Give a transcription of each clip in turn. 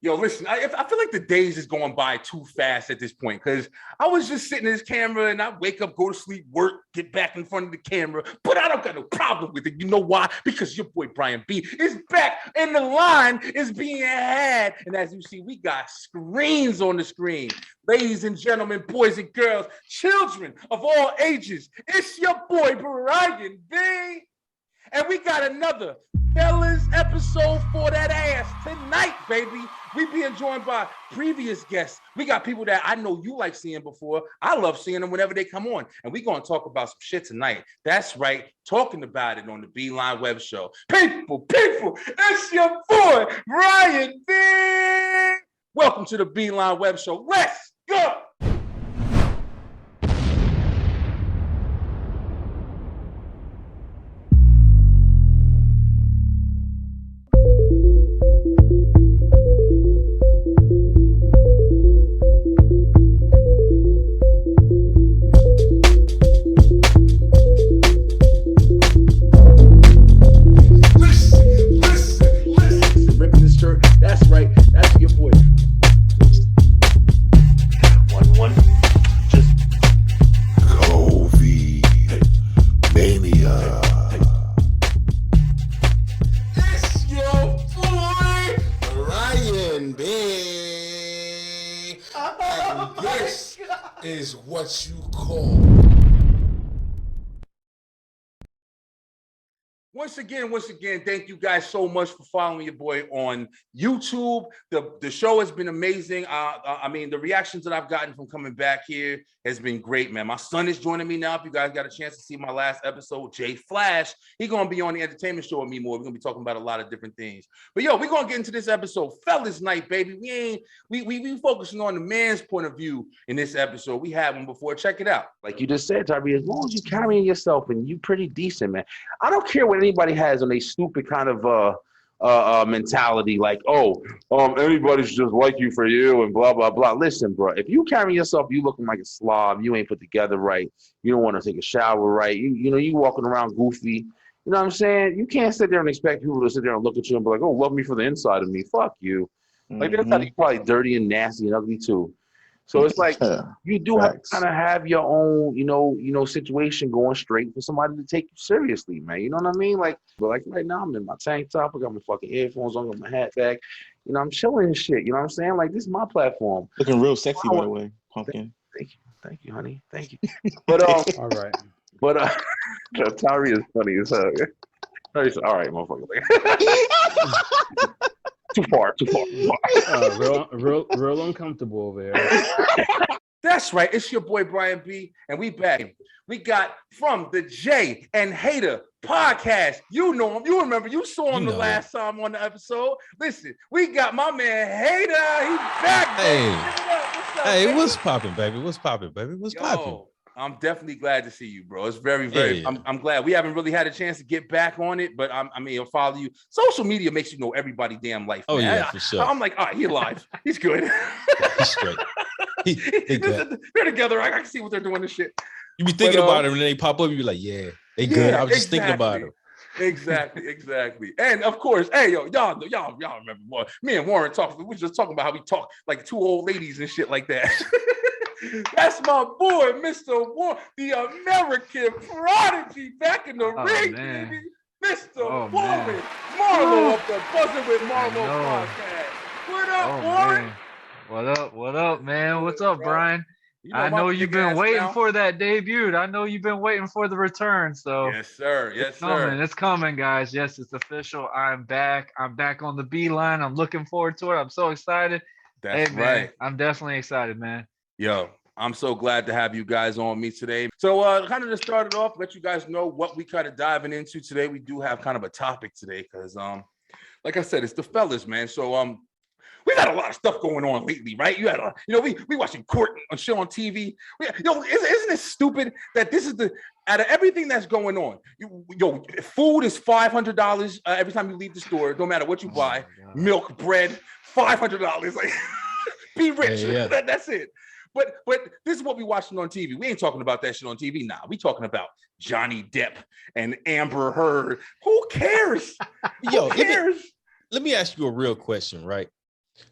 Yo, listen, I feel like the days is going by too fast at this point because I was just sitting in this camera and I wake up, go to sleep, work, get back in front of the camera, but I don't got no problem with it. You know why? Because your boy Brian B is back and the line is being had. And as you see, we got screens on the screen. Ladies and gentlemen, boys and girls, children of all ages, it's your boy Brian B. And we got another fellas episode for that ass tonight, baby. We being joined by previous guests. We got people that I know you like seeing before. I love seeing them whenever they come on. And we're going to talk about some shit tonight. That's right. Talking about it on the Beeline Web Show. People, it's your boy, Brian B. Welcome to the Beeline Web Show. Let's go. That's right. That's your boy. 1-1. Just COVID mania. it's your boy Ryan B. And this is what you call. Once again, thank you guys so much for following your boy on YouTube. The show has been amazing. I mean, the reactions that I've gotten from coming back here has been great, man. My son is joining me now. If you guys got a chance to see my last episode, Jay Flash, he's going to be on the entertainment show with me more. We're going to be talking about a lot of different things. But yo, we're going to get into this episode. Fellas night, baby. We focusing on the man's point of view in this episode. We had one before. Check it out. Like you just said, Tyree, as long as you carrying yourself and you pretty decent, man. I don't care what anybody has on a stupid kind of mentality, like, anybody's just like you for you and blah blah blah. Listen, bro, if you carry yourself, you looking like a slob, you ain't put together right, you don't want to take a shower right, you walking around goofy, you know what I'm saying? You can't sit there and expect people to sit there and look at you and be like, oh, love me for the inside of me. Fuck you. Like that's how you probably dirty and nasty and ugly too. So it's like you do have to kind of have your own, situation going straight for somebody to take you seriously, man. You know what I mean? Like right now, I'm in my tank top. I got my fucking earphones on, got my hat back. I'm chilling and shit. You know what I'm saying? Like this is my platform. Looking real sexy, by the way, pumpkin. Thank you, honey. Thank you. But all right. But Tari is funny as hell. Tari's all right, motherfucker. Too far. Real uncomfortable over there. That's right. It's your boy Brian B, and we back. We got from the Jay and HATAH podcast. You know him. You remember. You saw him the last time on the episode. Listen, we got my man HATAH. He's back. Hey, what's popping, baby? What's popping? I'm definitely glad to see you, bro. It's very. I'm glad. We haven't really had a chance to get back on it, but I'll follow you. Social media makes you know everybody damn life. Oh, man. yeah, for sure. I'm like, all right, he's alive. He's good. He's straight. They're together. I can see what they're doing and shit. You be thinking about him and they pop up, you be like, yeah, they good. I was just thinking about him. Exactly. And of course, hey, yo, y'all remember more. Me and Warren we were just talking about how we talk like two old ladies and shit like that. That's my boy, Mr. Warren, the American prodigy back in the ring, baby. Mr. Warren, Marlowe of the Buzzing with Marlowe podcast. What up, Warren? Man. What up, man? What's up, Brian? I know you've been waiting for that debut. I know you've been waiting for the return. So yes, sir. It's coming, guys. Yes, it's official. I'm back. I'm back on the Beeline. I'm looking forward to it. I'm so excited. That's man, right. I'm definitely excited, man. Yo, I'm so glad to have you guys on me today. So kind of to start it off, let you guys know what we kind of diving into today. We do have kind of a topic today because like I said, it's the fellas, man. So we got a lot of stuff going on lately, right? You had we watching court on show on TV. Isn't it stupid that this is out of everything that's going on? Food is $500 every time you leave the store, no matter what you buy. Milk, bread, $500. Like, be rich. Yeah. That's it. But this is what we watching on TV. We ain't talking about that shit on TV. Nah, we talking about Johnny Depp and Amber Heard. Who cares? Who cares? Let me ask you a real question, right?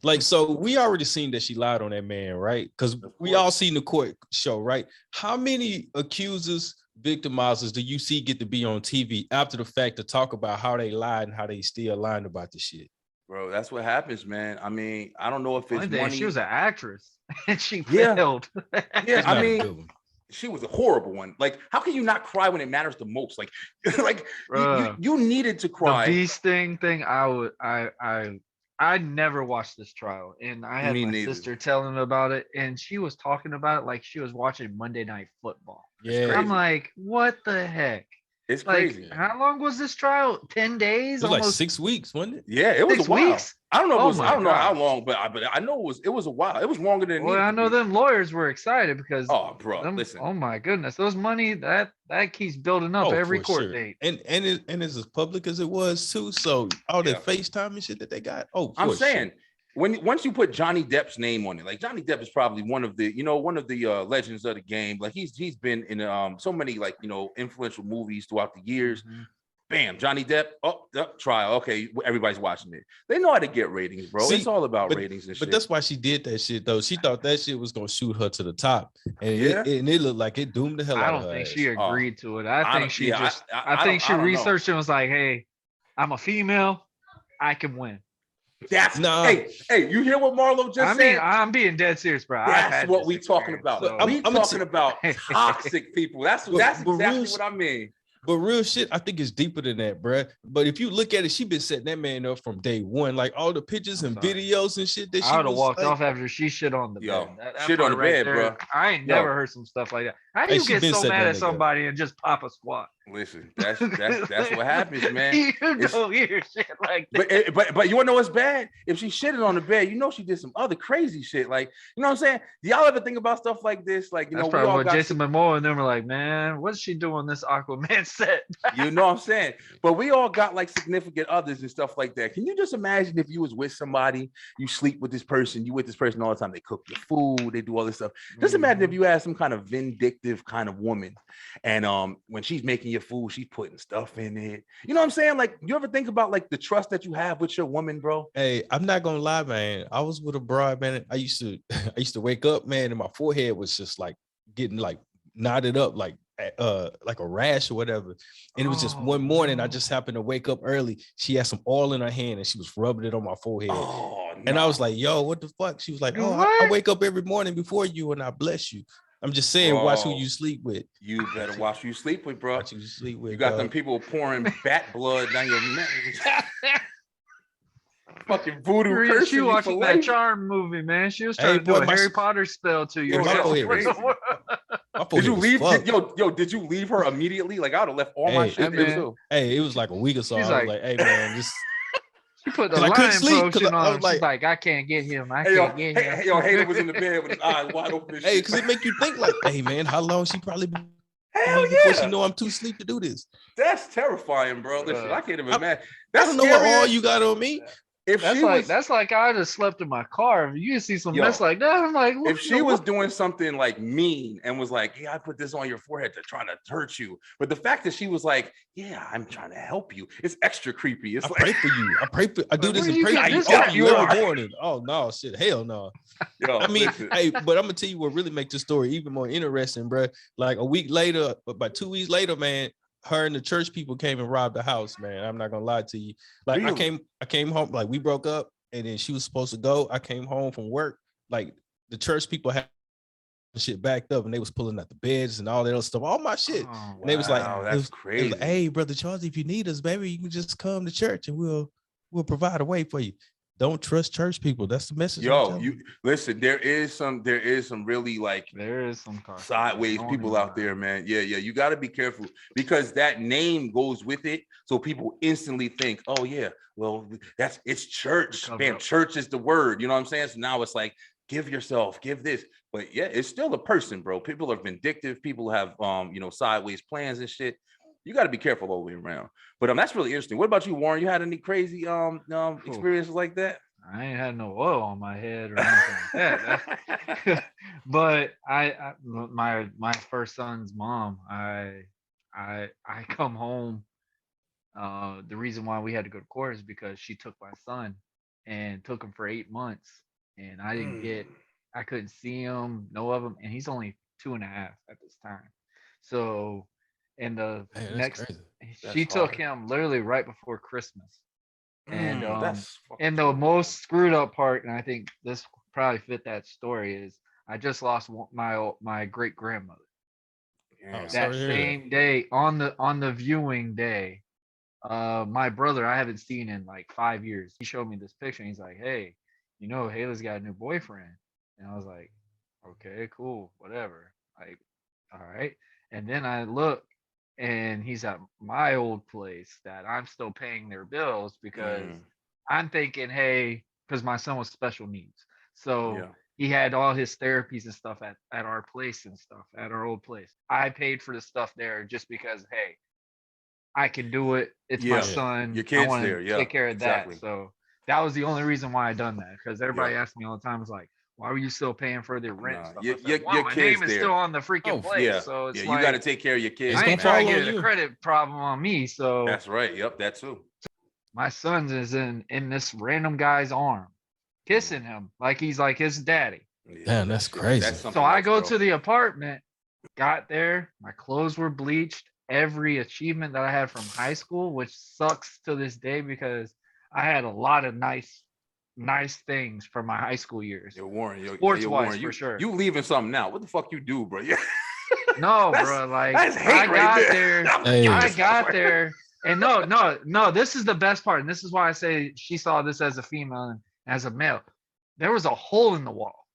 Like, so we already seen that she lied on that man, right? Because we all seen the court show, right? How many accusers, victimizers do you see get to be on TV after the fact to talk about how they lied and how they still lying about the shit? Bro, that's what happens, man. I mean, I don't know if it's One day money. she was an actress and she Yeah. failed. Yeah, It's I not a mean, good one. she was a horrible one. Like, how can you not cry when it matters the most? Like, like Bruh. you needed to The cry. bee sting thing, I never watched this trial, and I had Me my neither. sister telling me about it, and she was talking about it like she was watching Monday Night Football. Yeah, I'm like, what the heck? It's Like, crazy. how long was this trial? 10 days? it was like Almost 6 weeks, wasn't it? Yeah, it was 6 a while. weeks? I don't know. If it Oh was, my I don't know how gosh. long, but I know it was a while. It was longer than it Well, needed I to know be. them lawyers were excited because Oh, bro, them, listen. oh my goodness, those money that keeps building up every for court sure. date. And it's as public as it was too. So all that FaceTime and shit that they got. Oh, I'm for saying sure. once you put Johnny Depp's name on it, like Johnny Depp is probably one of the legends of the game. Like he's been in so many like influential movies throughout the years. Mhm. Bam, Johnny Depp. Oh, trial. Okay, everybody's watching it. They know how to get ratings, bro. See, it's all about ratings and shit. But that's why she did that shit though. She thought that shit was gonna shoot her to the top, and Yeah. it looked like it doomed the hell I out don't of her. think ass. she agreed to it. I I think don't- she yeah, just I think she don't know. researched and was like, hey, I'm a female, I can win. That's Nah. Hey, you hear what Marlowe just I said? mean, I'm being dead serious, bro. I've That's had what this we talking experience, about. so- We talking about toxic people. That's But exactly real what I mean. But real shit, I think it's deeper than that, bruh. But if you look at it, she been setting that man up from day one. Like all the pictures and videos and shit that she I would have was walked like, off after she shit on the Yo, bed. That shit on part the bed, there, bro. I ain't Yo. never heard some stuff like that. How do Hey, you she get been so setting mad that at nigga somebody and just pop a squat? Listen, that's what happens, man. You It's- don't hear shit like that. But you wanna know what's bad? If she shitted on the bed, she did some other crazy shit. Like, you know what I'm saying? Do y'all ever think about stuff like this? Like, That's we probably all what got Jason Momoa and them were like, man, what's she doing this Aquaman set? you know what I'm saying? But we all got like significant others and stuff like that. Can you just imagine if you was with somebody, you sleep with this person, you with this person all the time, they cook your food, they do all this stuff. Just imagine if you had some kind of vindictive kind of woman, and when she's making your food, she's putting stuff in it. You know what I'm saying? Like, you ever think about like the trust that you have with your woman, bro? hey, I'm not gonna lie, man. I was with a broad, man. I used to wake up, man, and my forehead was just like getting like knotted up, like a rash or whatever. And it was just one morning, I just happened to wake up early. She had some oil in her hand and she was rubbing it on my forehead. Oh, And I was like, yo, what the fuck? She was like, oh, I wake up every morning before you and I bless you. I'm just saying, watch who Bro. you sleep with. You better watch who you sleep with, bro. Watch who you sleep with. You got dog. them people pouring bat blood down your neck. Fucking voodoo She cursing you for watching that life. Charm movie, man. She was Hey, trying to do boy, a my Harry s- Potter spell to you. Yo, my that's forehead crazy. was- My Did forehead you was leave? fucked. Did you leave her immediately? Like, I would have left all my Hey, shit hey, there man. too. Hey, it was like a week or so. She's I was like- like, hey man, just She put the 'Cause I couldn't lion sleep, 'cause potion I on. was She's like- like, I can't get him. I Hey, yo, can't get him. hey, yo, Hayden was in the bed with his eyes wide open. And hey, shit. because it make you think like, hey man, how long she probably been Hell before she yeah, know I'm too asleep to do this. that's terrifying, bro. Listen, I can't even imagine. I That's don't know what scarier. all you got on me. If That's she like was, that's like I just slept in my car. You see some Yo, mess like that. I'm like, what if the she was what? doing something like mean and was like, "Yeah, I put this on your forehead to try to hurt you," but the fact that she was like, "Yeah, I'm trying to help you," it's extra creepy. It's I like, pray for you. I do Like, this where and you pray get for you. this Talk from? to you You every are. morning. Oh no, shit, hell no. yo, I mean, listen. hey, but I'm gonna tell you what really make this story even more interesting, bro. Like a week later, about 2 weeks later, man, her and the church people came and robbed the house, man. I'm not gonna lie to you. Like Really? I came home, like we broke up, and then she was supposed to go. I came home from work, like the church people had shit backed up, and they was pulling out the beds and all that other stuff, all my shit. Oh, And they was like, Wow, it that's was crazy. like, hey, brother Charles, if you need us, baby, you can just come to church and we'll provide a way for you. Don't trust church people. That's the message. I'm Yo, telling you listen. There is some really like there is some car sideways people out there, man. Yeah, you got to be careful because that name goes with it. So people instantly think, oh yeah, well it's church. Cover Man, up. church is the word. You know what I'm saying? So now it's like, give yourself, give this. But yeah, it's still a person, bro. People are vindictive. People have sideways plans and shit. You got to be careful all the way around. But that's really interesting. What about you, Warren? You had any crazy experiences like that? I ain't had no oil on my head or anything like that. But my first son's mom, I come home. The reason why we had to go to court is because she took my son and took him for 8 months, and I couldn't see him, no of him, and he's only 2.5 at this time. So, and the Man, that's next, crazy. she That's took hard. him literally right before Christmas. And That's fucking and the most screwed up part, and I think this probably fit that story, is I just lost my great grandmother Oh, damn. sorry that to hear that. same day on the viewing day. My brother, I haven't seen in like 5 years. He showed me this picture and he's like, "Hey, you know, Haley's got a new boyfriend." And I was like, "Okay, cool, whatever." Like, all right. And then I look and he's at my old place that I'm still paying their bills because Mm, I'm thinking, hey, because my son was special needs. So yeah. he had all his therapies and stuff at our place and stuff, at our old place. I paid for the stuff there just because, hey, I can do it. It's my Yeah. Yeah. son. Your I kid's want there. to Yeah. take care of that. Exactly. So that was the only reason why I done that. Because Yeah. everybody asked me all the time, was like, why were you still paying for the rent and Nah. stuff? Your I your said, your well, my kid's name is still there. on the freaking Oh, place. Yeah. So Yeah. it's You got to like, take care of your It's kids, I gonna ain't trying to man. fall get on a you. credit problem on me. So That's right. Yep. That too. my son is in this random guy's arm, kissing him like he's like his daddy. Yeah. Damn, that's That's crazy. that's So something I else, go bro. to the apartment, got there, my clothes were bleached, every achievement that I had from high school, which sucks to this day because I had a lot of nice things from my high school years. Yo, Warren. Sports Yo, wise, Warren. for sure. You leaving something now? What the fuck you do, bro? Yeah. No, That's bro, like that's I hate right got there. there, I'm Hey. killing I yourself. got there, and no, this is the best part, and this is why I say she saw this as a female and as a male. There was a hole in the wall.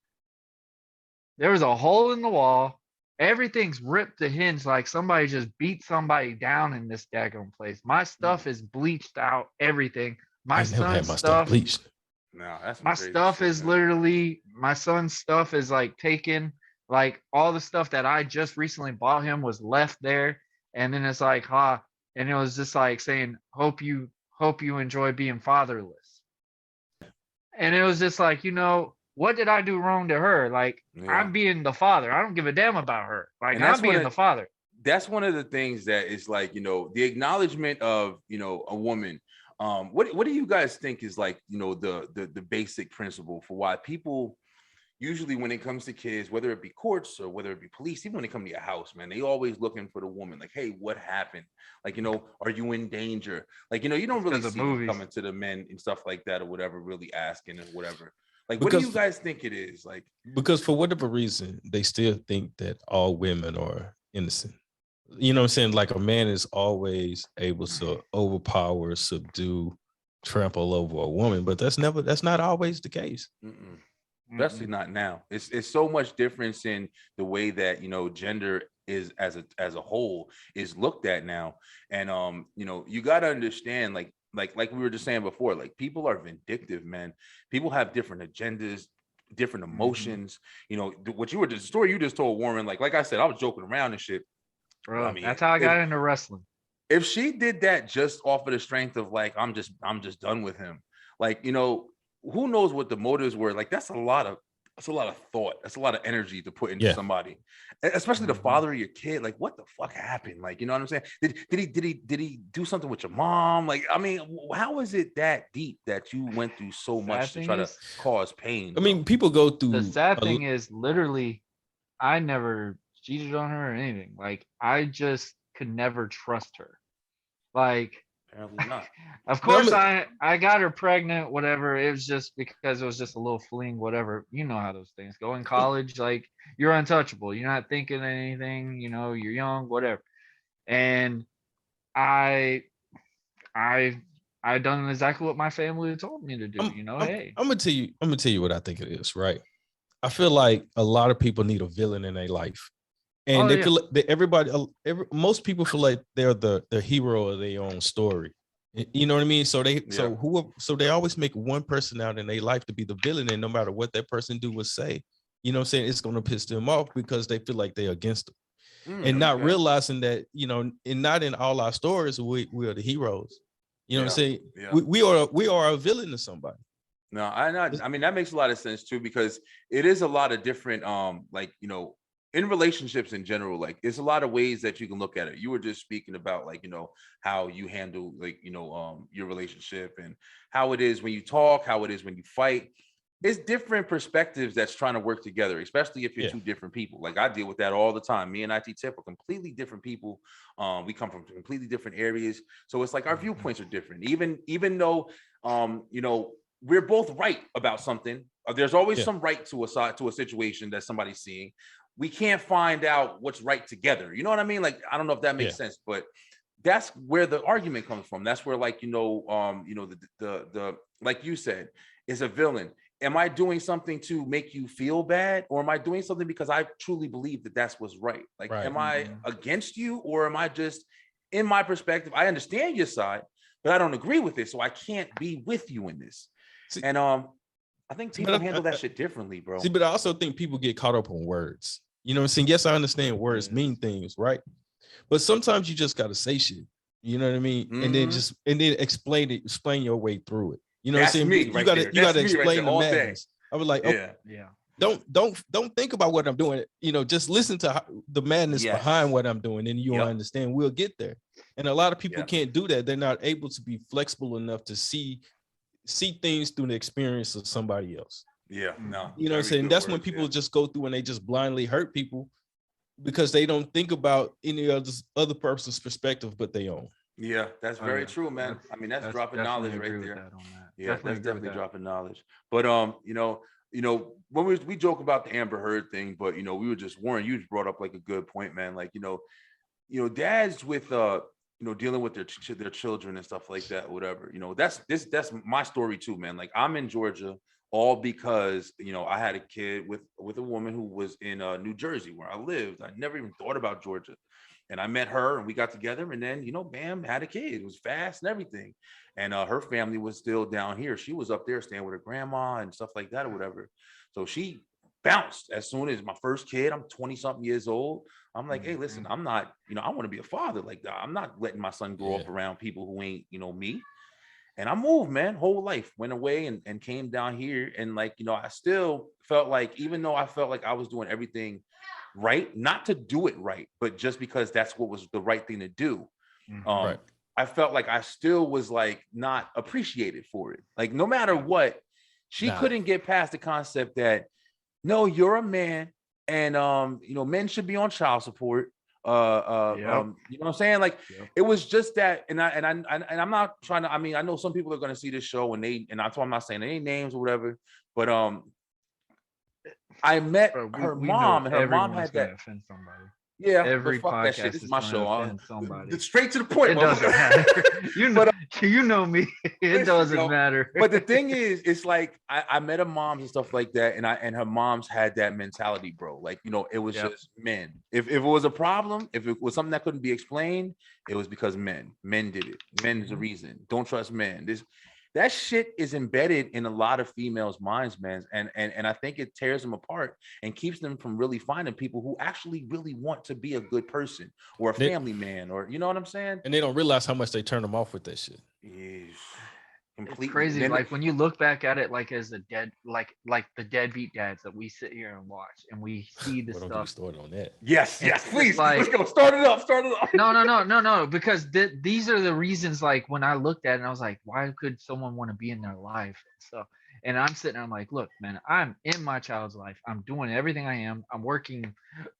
There was a hole in the wall. Everything's ripped to hinge like somebody just beat somebody down in this daggone place. My stuff is bleached out, everything. I My never had son's my stuff stuff, bleached. No, that's some my crazy stuff shit, is man. literally, my son's stuff is like taken, like all the stuff that I just recently bought him was left there. And then it's like, and it was just like saying, hope you enjoy being fatherless. And it was just like, what did I do wrong to her? Like, Yeah. I'm being the father. I don't give a damn about her. Like, And I'm being the father. that's one of the things that is like, the acknowledgement of, a woman. What do you guys think is like, the basic principle for why people usually when it comes to kids, whether it be courts or whether it be police, even when they come to your house, man, they always looking for the woman. Like, hey, what happened? Like, are you in danger? Like, you don't really 'Cause of see them movies. coming to the men and stuff like that or whatever, really asking and whatever. Like, what Because do you guys think it is? Like, because for whatever reason, they still think that all women are innocent. You know what I'm saying? Like a man is always able to overpower, subdue, trample over a woman, but that's not always the case. mm-mm. Especially not now. It's so much difference in the way that gender is as a whole is looked at now. And you got to understand, like we were just saying before, like people are vindictive, man. People have different agendas, different emotions. What you were the story you just told, Warren, like I said, I was joking around and shit. Bro, I mean, that's how I got into wrestling. if she did that just off of the strength of like I'm just done with him, like who knows what the motives were. Like that's a lot of thought, that's a lot of energy to put into somebody, especially the father of your kid. Like what the fuck happened? Like, you know what I'm saying? Did he do something with your mom? Like, I mean, how is it that deep that you went through so much to try to cause pain? I mean, people go through the sad thing is literally I never cheated on her or anything. Like I just could never trust her. Like apparently not. Of course, I got her pregnant, whatever. It was just because it was just a little fling, whatever. You know how those things go in college. Like you're untouchable. You're not thinking anything. You're young, whatever. And I done exactly what my family told me to do. Hey, I'm gonna tell you what I think it is. Right. I feel like a lot of people need a villain in their life. And most people feel like they're the hero of their own story. You know what I mean? So they always make one person out in their life to be the villain, and no matter what that person do or say, you know what I'm saying, it's gonna piss them off because they feel like they're against them. And not realizing that, and not in all our stories, we are the heroes. You know what I'm saying? Yeah. We are a villain to somebody. No, I mean that makes a lot of sense too, because it is a lot of different in relationships in general, like there's a lot of ways that you can look at it. You were just speaking about like, how you handle like, your relationship and how it is when you talk, how it is when you fight. It's different perspectives that's trying to work together, especially if you're two different people. Like I deal with that all the time. Me and IT Tip are completely different people. We come from completely different areas. So it's like our viewpoints are different. Even though, we're both right about something. There's always some right to a situation that somebody's seeing. We can't find out what's right together. You know what I mean? Like, I don't know if that makes sense, but that's where the argument comes from. That's where, like, the like you said, is a villain. Am I doing something to make you feel bad, or am I doing something because I truly believe that that's what's right? Like, am I against you, or am I just, in my perspective, I understand your side, but I don't agree with it, so I can't be with you in this. And I think people handle that shit differently, bro. See, but I also think people get caught up on words. You know what I'm saying? Yes, I understand words mean things, right? But sometimes you just gotta say shit. You know what I mean? And then explain your way through it. You know what I'm saying? You gotta explain the madness. I was like, don't think about what I'm doing. Just listen to the madness behind what I'm doing, and you'll understand. We'll get there. And a lot of people can't do that. They're not able to be flexible enough to see things through the experience of somebody else. No, you know what I'm saying? That's when people just go through and they just blindly hurt people because they don't think about any other person's perspective but their own. Yeah, that's very true, man. I mean, that's dropping knowledge right there. Yeah, that's definitely dropping knowledge. But when we joke about the Amber Heard thing, but we were just Warren, you just brought up like a good point, man. Like, dads with dealing with their children and stuff like that, whatever. That's my story too, man. Like, I'm in Georgia all because I had a kid with a woman who was in New Jersey where I lived. I never even thought about Georgia. And I met her and we got together, and then, bam, had a kid. It was fast and everything. And her family was still down here. She was up there staying with her grandma and stuff like that or whatever. So she bounced as soon as my first kid. I'm 20 something years old. I'm like, hey, listen, I'm not, I want to be a father. Like, I'm not letting my son grow up around people who ain't, me. And I moved, man, whole life, went away and came down here. And like, I still felt like, even though I felt like I was doing everything right, not to do it right, but just because that's what was the right thing to do. I felt like I still was like not appreciated for it. Like, no matter what, she couldn't get past the concept that, no, you're a man, and men should be on child support. You know what I'm saying? Like, it was just that, and I'm not trying to. I mean, I know some people are going to see this show, and I'm not saying any names or whatever, but I met her mom, and her mom had that. Offend somebody. Yeah, every fuck that podcast shit. This is my show. Somebody. Straight to the point. It doesn't matter. You know me. It doesn't matter. But the thing is, it's like I met her moms and stuff like that, and her moms had that mentality, bro. Like, it was just men. If it was a problem, if it was something that couldn't be explained, it was because men did it. Men is the reason. Don't trust men. That shit is embedded in a lot of females' minds, man. And I think it tears them apart and keeps them from really finding people who actually really want to be a good person or a family man, or, you know what I'm saying? And they don't realize how much they turn them off with that shit. It's crazy. Like, when you look back at it, like as a like the deadbeat dads that we sit here and watch, and we see the stuff. Don't start on that. Yes, please. Like, let's go. Start it up. No. Because these are the reasons. Like, when I looked at it, and I was like, why could someone want to be in their life and stuff? And I'm sitting there, I'm like, look, man, I'm in my child's life. I'm doing everything I am. I'm working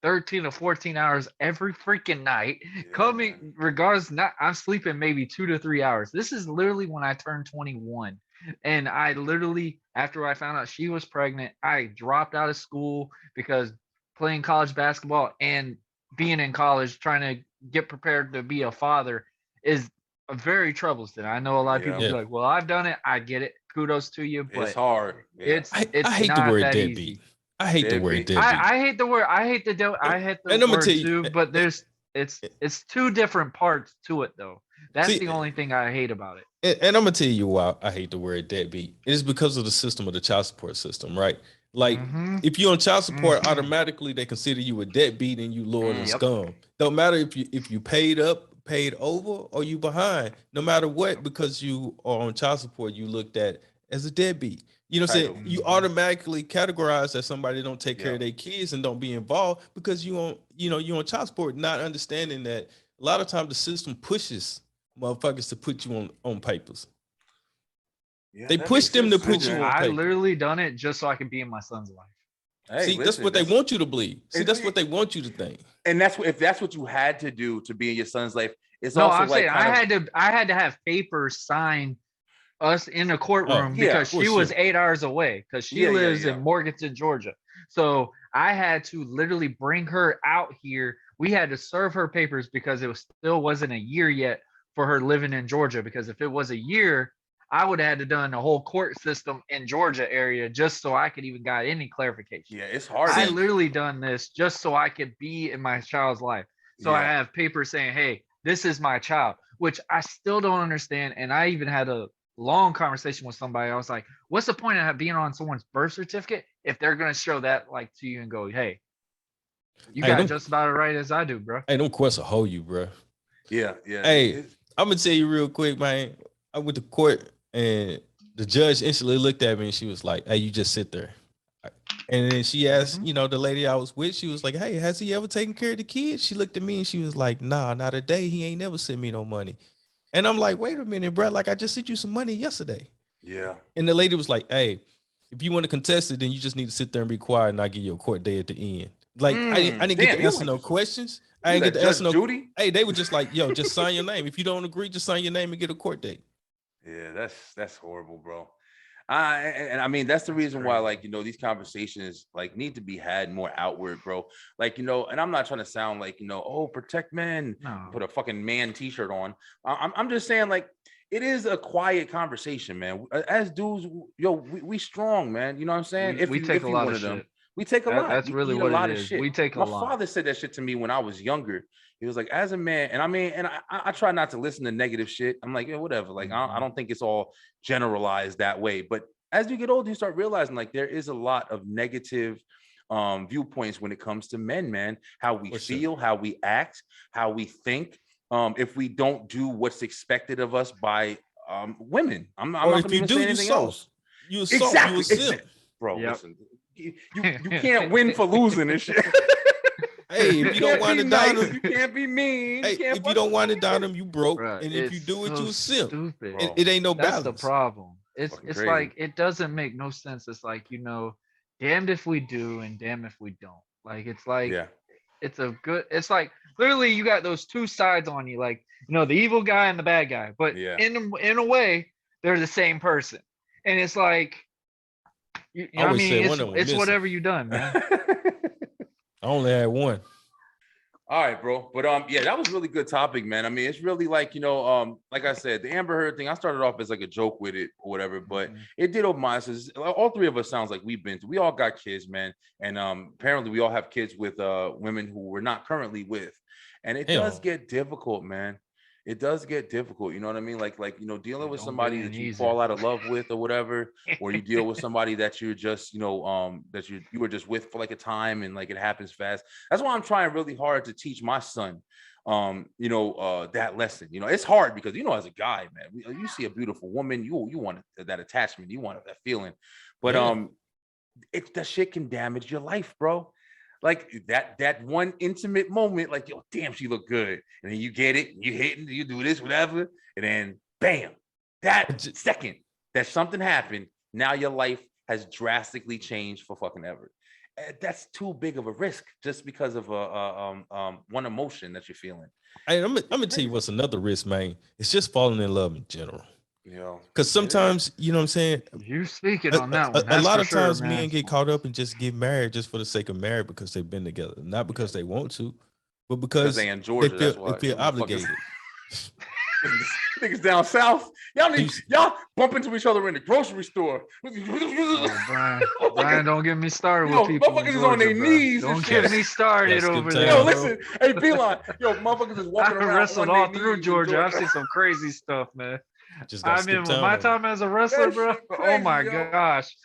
13 to 14 hours every freaking night. I'm sleeping maybe 2 to 3 hours. This is literally when I turned 21. And I literally, after I found out she was pregnant, I dropped out of school because playing college basketball and being in college, trying to get prepared to be a father is very troublesome. I know a lot of people be like, well, I've done it. I get it. Kudos to you, but it's hard. It's I hate the word deadbeat. I hate the word deadbeat. I hate the word. I hate the word too. But it's two different parts to it, though. That's the only thing I hate about it. And I'm gonna tell you why I hate the word deadbeat. It's because of the system of the child support system, right? Like, if you're on child support, automatically they consider you a deadbeat and you lower and scum. Don't matter if you paid up, paid over, or you behind. No matter what, because you are on child support, you looked at as a deadbeat. You know what I'm Title. saying? You automatically categorize as somebody that don't take care Yeah. of their kids and don't be involved because you on child support, not understanding that a lot of times the system pushes motherfuckers to put you on papers. Yeah, They that push makes them to sense too, put you man. on I paper. literally done it just so I could be in my son's life. Hey, See, that's listen, what they want you to believe. See, that's what they want you to think. And that's what, if that's what you had to do to be in your son's life, it's No, also I'm like saying kind I had to have papers signed us in the courtroom yeah, because for she was sure. 8 hours away because she Yeah, yeah, lives yeah. in Morganton, Georgia. So I had to literally bring her out here. We had to serve her papers because it was still wasn't a year yet for her living in Georgia. Because if it was a year, I would have had to done the whole court system in Georgia area just so I could even got any clarification. yeah, it's hard. I man. literally done this just so I could be in my child's life. So I Yeah. have papers saying, hey, this is my child, which I still don't understand. And I even had a long conversation with somebody. I was like, what's the point of being on someone's birth certificate if they're going to show that like to you and go, hey, you Hey, got them- just about as right as I do, bro. Hey, them courts will hold you, bro. Yeah, yeah. Hey, I'm gonna tell you real quick, man. I went to court and the judge instantly looked at me and she was like, "Hey, you just sit there." And then she asked, the lady I was with, she was like, "Hey, has he ever taken care of the kids?" She looked at me and she was like, "Nah, not a day. He ain't never sent me no money." And I'm like, "Wait a minute, bro. Like I just sent you some money yesterday." yeah. And the lady was like, "Hey, if you want to contest it, then you just need to sit there and be quiet and I'll give you a court day at the end." Like I didn't Damn, get to you answer went no to some- questions. You I didn't that get to answer Judge no. Judy? Hey, they were just like, "Yo, just sign your name. If you don't agree, just sign your name and get a court date." Yeah, that's horrible, bro. And I mean that's the reason why, like, these conversations like need to be had more outward, bro. Like, and I'm not trying to sound like, oh, protect men, No. put a fucking man t-shirt on. I'm just saying, like, it is a quiet conversation, man. As dudes, we strong, man. You know what I'm saying? We take a lot of shit. We take a lot. That's We really eat what a lot it of is. shit. We take a My lot. father said that shit to me when I was younger. He was like, as a man, and I mean, and I try not to listen to negative shit. I'm like, yeah, whatever. Like, I don't think it's all generalized that way. But as you get older, you start realizing like there is a lot of negative viewpoints when it comes to men, man. How we For sure. feel, how we act, how we think. If we don't do what's expected of us by women, I'm Or not if gonna you even do, say you anything soft. else. You a soft. You Exactly, a simp. bro. Yep. Listen, you can't win for losing and shit. Hey, if you don't can't want be to down nice, them, you can't be mean. hey, can't if you don't want to down them, you broke. Bruh, And if you it's do it, so you a simp. stupid. Bro. It ain't no That's balance. the problem. It's Fucking it's crazy. like it doesn't make no sense. It's like, damned if we do and damn if we don't. Like it's like Yeah, it's like literally you got those two sides on you, like the evil guy and the bad guy. But Yeah. in a way, they're the same person. And it's like you know what I always mean, say one of them it's missing. whatever you done, man. I only had one. All right, bro. But yeah, that was really good topic, man. I mean, it's really like, like I said, the Amber Heard thing, I started off as like a joke with it or whatever, but it did open my eyes. All three of us sounds like we all got kids, man. And apparently we all have kids with women who we're not currently with. And it does get difficult, man. It does get difficult, you know what I mean? Like dealing with don't somebody get that any you easier. fall out of love with or whatever, or you deal with somebody that you're just, that you were just with for like a time and like it happens fast. That's why I'm trying really hard to teach my son, that lesson. It's hard because, as a guy, man, you see a beautiful woman, you want that attachment, you want that feeling, but that shit can damage your life, bro. Like that one intimate moment, like, yo, damn, she look good. And then you get it, you hit it, you do this, whatever. And then bam, that second that something happened, now your life has drastically changed for fucking ever. That's too big of a risk just because of one emotion that you're feeling. Hey, I'm gonna tell you what's another risk, man. It's just falling in love in general. Yeah. Because sometimes, you know what I'm saying? You speaking on that one. A That's lot for of sure, times man. men get caught up and just get married just for the sake of marriage because they've been together. Not because they want to, but because they in Georgia, feel, that's why. they feel obligated. Niggas down south, y'all bump into each other in the grocery store. Oh, Brian, don't get me started Yo, with people. motherfuckers in is on Georgia, their bro. knees and Don't shit. get me started That's over good there. time. Yo, bro. listen, hey, P-Line, yo, motherfuckers is walking I around. wrestled on all their through knees in Georgia. I've seen some crazy stuff, man. Just got I skip mean, town my on time as a wrestler, That bro. shit Oh my crazy, yo. gosh,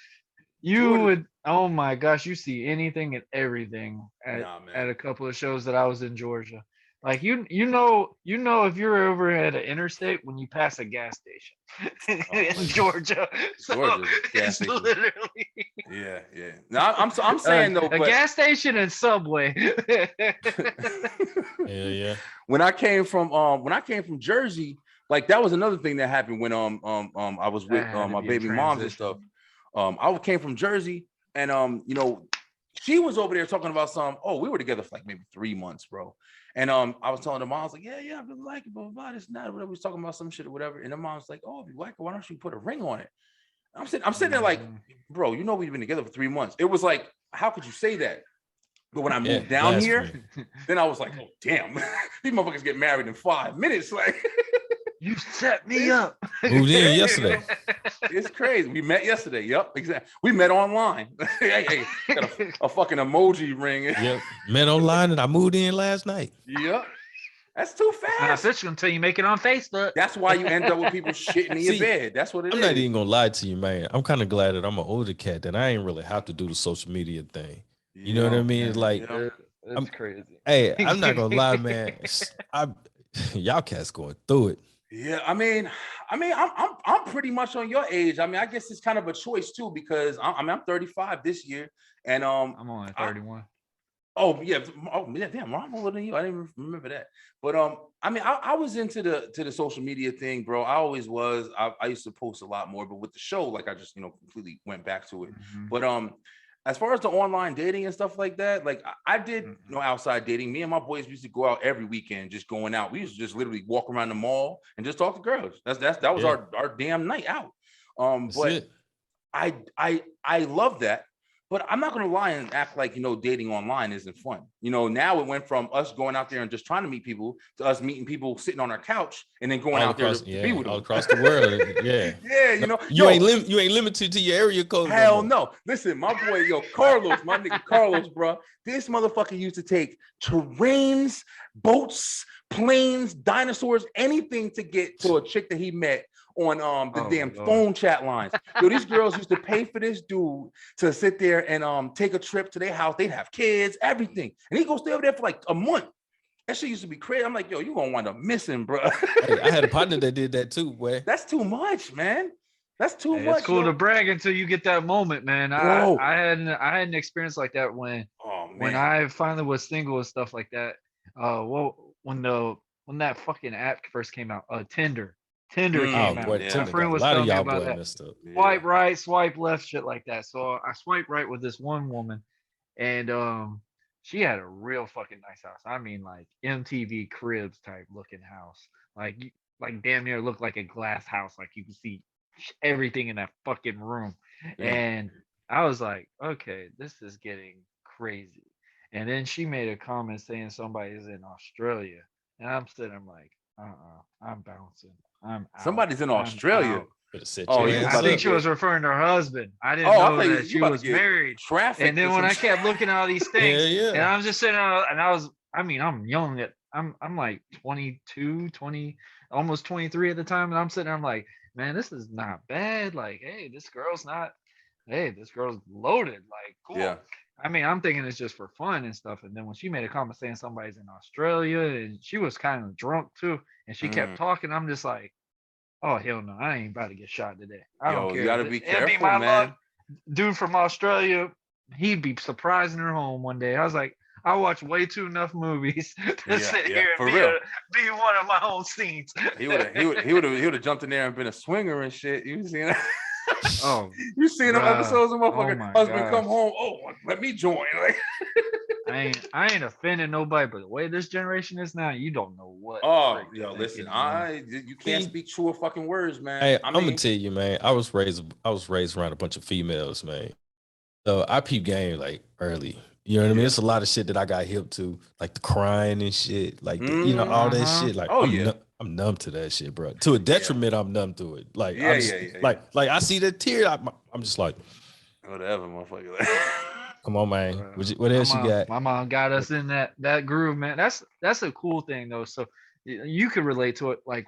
you Georgia. would. Oh my gosh, you see anything and everything Nah, man. at a couple of shows that I was in Georgia. Like you know if you're over at an interstate when you pass a gas station in Georgia. So Georgia gas it's station. literally Yeah, yeah. No, I'm saying though, a but gas station and Subway. Yeah. when I came from Jersey, like that was another thing that happened when I was with That had to my be a baby moms and stuff. transition. I came from Jersey, and you know, she was over there talking about some. Oh, we were together for like maybe 3 months, bro. And I was telling the mom, I was like, yeah, I really like it, blah, this and that, whatever. We was talking about some shit or whatever. And the mom's like, oh, if you like it, why don't you put a ring on it? I'm sitting there like, bro, you know, we've been together for 3 months. It was like, how could you say that? But when I Yeah, moved down here, blasphemy. then I was like, oh, damn, these motherfuckers get married in 5 minutes. Like, You set me up. Moved in yesterday. it's crazy. We met yesterday. Yep, exactly. We met online. Hey, got a fucking emoji ring. Yep. Met online and I moved in last night. Yep. That's too It's not fast. official until you make it on Facebook. That's why you end up with people shitting in your See, bed. That's what it I'm is. not even gonna lie to you, man. I'm kind of glad that I'm an older cat that I ain't really have to do the social media thing. You know what I mean? It's like, Yeah. It's crazy. hey, I'm not gonna lie, man. Y'all cats going through it. Yeah, I mean, I'm pretty much on your age. I mean, I guess it's kind of a choice too because I'm 35 this year, and I'm only 31. oh yeah, damn, I'm older than you. I didn't even remember that. But I mean, I was into the social media thing, bro. I always was. I used to post a lot more, but with the show, like I just completely went back to it. Mhm. But as far as the online dating and stuff like that, like I did, Mhm. outside dating. Me and my boys used to go out every weekend, just going out. We used to just literally walk around the mall and just talk to girls. That was Yeah. our damn night out. That's But it. I love that, but I'm not gonna lie and act like dating online isn't fun. Now it went from us going out there and just trying to meet people to us meeting people sitting on our couch and then going All out there across, to be with all them. across the world. Yeah. Yeah, You ain't limited to your area code. hell no more. no. Listen, my boy, Carlos, my nigga Carlos, bro. This motherfucker used to take terrains, boats, planes, dinosaurs, anything to get to a chick that he met on the Oh, damn Lord. phone chat lines. Yo, these girls used to pay for this dude to sit there and take a trip to their house. They'd have kids, everything. And he go stay over there for like a month. That shit used to be crazy. I'm like, yo, you gonna wind up missing, bro. Hey, I had a partner that did that too, boy. That's too much, man. That's too Hey, much. it's cool yo. to brag until you get that moment, man. Bro. I had an experience like that when Oh when man. I finally was single and stuff like that. Well, when that fucking app first came out, Tinder. Tinder Mm. came Oh out. boy, Yeah. My Tinder friend got a was lot of telling me y'all about boy that. messed up. Swipe right, swipe left, shit like that. So I swiped right with this one woman, and she had a real fucking nice house. I mean, like MTV Cribs type looking house. Like damn near looked like a glass house. Like you could see everything in that fucking room. Yeah. And I was like, okay, this is getting crazy. And then she made a comment saying somebody's in Australia. And I'm sitting, I'm like, I'm bouncing. I'm out. Somebody's in I'm Australia. out. Better set Oh, your you ass I about to think up. she was referring to her husband. I didn't Oh, I know thought that you she about to was get married. trafficked. And then or when I some kept looking at all these things, Yeah. and I'm just sitting there, and I was, I mean, I'm young I'm like 22, 20, almost 23 at the time, and I'm sitting there, I'm like, man, this is not bad. Like, hey, this girl's loaded. Like, cool. Yeah. I mean, I'm thinking it's just for fun and stuff. And then when she made a comment saying somebody's in Australia, and she was kind of drunk too, and she kept talking, I'm just like, oh hell no, I ain't about to get shot today. I don't Yo, care. you gotta be It'd be careful, my man. luck. Dude from Australia, he'd be surprising her home one day. I was like, I watch way too enough movies to Yeah, sit yeah, here for and real. be one of my own scenes. He would have jumped in there and been a swinger and shit. You seen that? Oh, You seen them bruh. episodes of Oh motherfucker my husband come gosh. home? Oh, let me join. Like, I ain't offending nobody, but the way this generation is now, you don't know what. oh, frick yo, to think listen, anymore. you can't speak truer fucking words, man. Hey, I I'm mean, gonna tell you, man. I was raised around a bunch of females, man. So I peep game like early. You know what I mean? Yeah. It's a lot of shit that I got hip to, like the crying and shit, like all that Uh-huh. shit. Like Oh, yeah. I'm numb to that shit, bro. To a detriment, I'm numb to it. Like Yeah, I just, yeah. like I see that tear, I'm just like, Whatever, motherfucker. come on, man. Bruh. What else you got? My mom got us in that groove, man. That's a cool thing though. So you could relate to it, like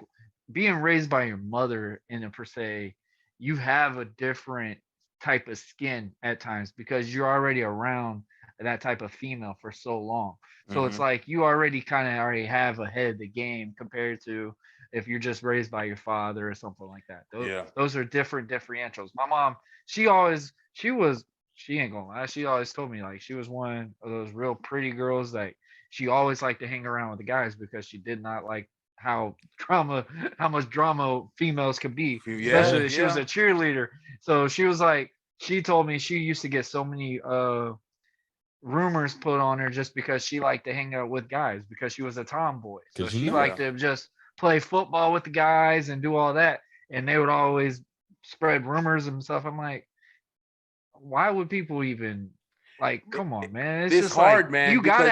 being raised by your mother in a per se. You have a different type of skin at times because you're already around that type of female for so long. So it's Mhm. like you already kind of already have ahead of the game compared to if you're just raised by your father or something like that. Yeah. Those are different differentials. My mom, she ain't gonna lie. She always told me like she was one of those real pretty girls that she always liked to hang around with the guys because she did not like how how much drama females could be, Yeah, especially if she was a yeah. cheerleader. So she was like, she told me she used to get so many rumors put on her just because she liked to hang out with guys because she was a tomboy. So 'Cause you she know. liked to just play football with the guys and do all that. And they would always spread rumors and stuff. I'm like, why would people even like come on, man? It's It's just like hard, man, you gotta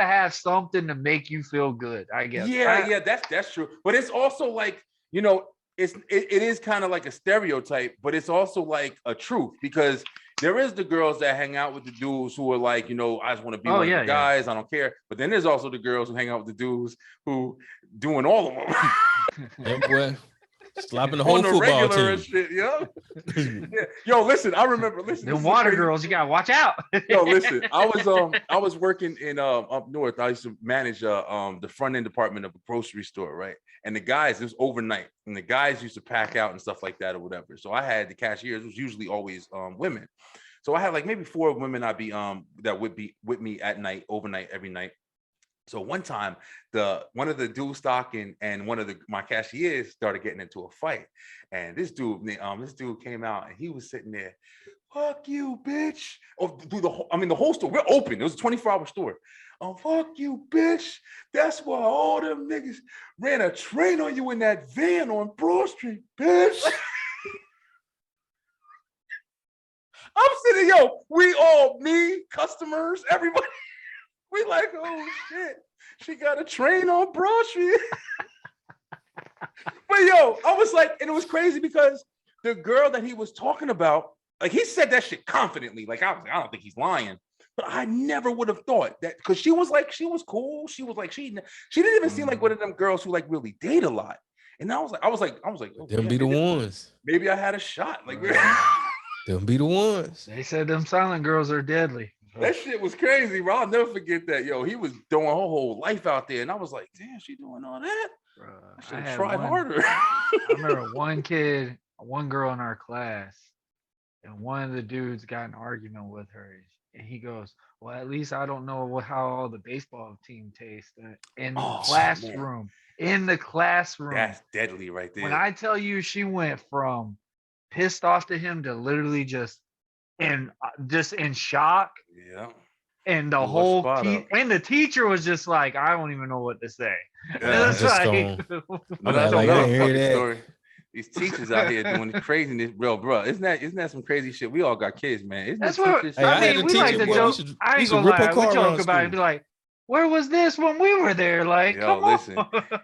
have something to make you feel good, I guess. yeah, that's true. But it's also like, you know, it is kind of like a stereotype, but it's also like a truth because there is the girls that hang out with the dudes who are like, you know, I just want to be Oh, one yeah, of the guys, I don't care. But then there's also the girls who hang out with the dudes who doing all of them. That boy slapping the On whole the football regular team. and shit, yeah. Yeah. Yo, listen, I remember, listen, The this is water crazy. girls, you gotta watch out. Yo, listen, I was working in up north. I used to manage the front end department of a grocery store, right? And the guys, it was overnight, and the guys used to pack out and stuff like that or whatever. So I had the cashiers, it was usually always women. So I had like maybe 4 women I'd be that would be with me at night, overnight, every night. So one time, one of the dudes stocking and one of my cashiers started getting into a fight, and this dude came out and he was sitting there, fuck you, bitch. Oh, through the whole store. We're open. It was a 24-hour store. Oh, fuck you, bitch. That's why all them niggas ran a train on you in that van on Broad Street, bitch. I'm sitting, we all, me, customers, everybody. We like, oh shit, she got a train on Broad Street. But I was like, and it was crazy because the girl that he was talking about, like he said that shit confidently. Like I don't think he's lying, but I never would have thought that because she was cool. She was like, she didn't even seem like one of them girls who like really date a lot. And I was like, oh, Them yeah, be the ones. maybe I had a shot. Like Them be the ones. They said them silent girls are deadly. that shit was crazy, bro. I'll never forget that. He was throwing her whole life out there, and I was like, damn, she doing all that. I should have tried harder. I remember one girl in our class, and one of the dudes got an argument with her, and he goes, "Well, at least I don't know how all the baseball team tastes in the classroom." Man. In the classroom, that's deadly, right there. When I tell you, she went from pissed off to him to literally just in shock. Yeah. And the whole and the teacher was just like, I don't even know what to say. Yeah, it's story. These teachers out here doing the craziness, bro. Isn't that some crazy shit? We all got kids, man. That's what I mean. We like to joke. I ain't gonna lie. We joke about it and be like, where was this when we were there? Like, come on.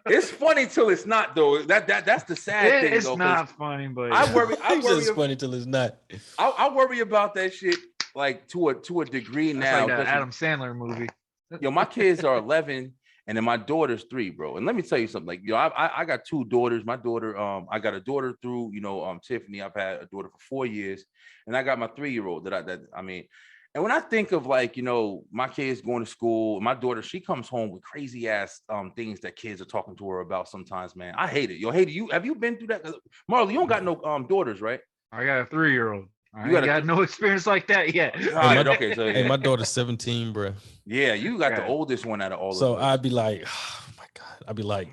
It's funny till it's not, though. That's the sad thing. It's though, not funny, but I worry. It's funny till it's not. I worry about that shit like to a degree now. Like that Adam Sandler movie. My kids are 11 and then my daughter's 3, bro. And let me tell you something. Like, I got 2 daughters. My daughter, I got a daughter through, Tiffany. I've had a daughter for 4 years, and I got my 3-year-old I mean. And when I think of like, my kids going to school, my daughter, she comes home with crazy ass things that kids are talking to her about sometimes, man. I hate it. Have you been through that? Marlowe, you don't got no daughters, right? I got a 3-year-old. I ain't got no experience like that yet. My daughter's 17, bro. Yeah, you got the oldest one out of all of them. So I'd be like, oh my God. I'd be like,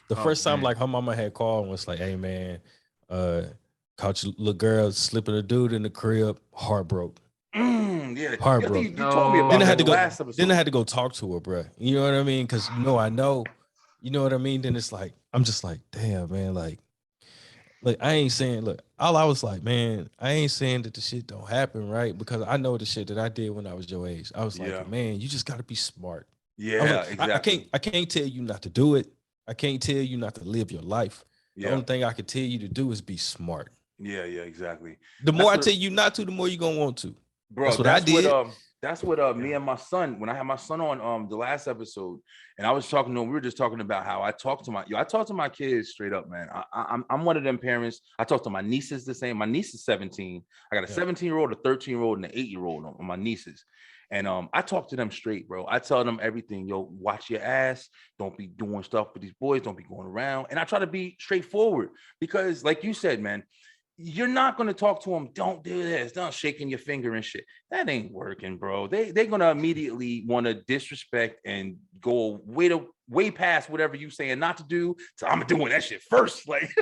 the first time like her mama had called and was like, hey man, caught your little girl slipping a dude in the crib, heartbroken. Yeah, heartbroken. You told me about then I had to go talk to her, bro. You know what I mean? Because I know, you know what I mean. Then it's like I'm just like, damn, man. Like I ain't saying. Look, all I was like, man, I ain't saying that the shit don't happen, right? Because I know the shit that I did when I was your age. I was like, man, you just got to be smart. Yeah, like, exactly. I can't tell you not to do it. I can't tell you not to live your life. The only thing I can tell you to do is be smart. Yeah, exactly. The more I tell you not to, the more you're gonna want to. Bro, that's what I did. That's what me and my son, when I had my son on the last episode, and I was talking to him, we were just talking about how I talk to my kids straight up, man. I'm one of them parents. I talk to my nieces the same. My niece is 17. I got a 17-year-old, a 13-year-old, and an 8-year-old on my nieces. And I talk to them straight, bro. I tell them everything. Yo, watch your ass. Don't be doing stuff with these boys. Don't be going around. And I try to be straightforward because, like you said, man, you're not going to talk to them. Don't do this. Don't shaking your finger and shit. That ain't working, bro. They're going to immediately want to disrespect and go way past whatever you saying not to do. So I'm doing that shit first. Like,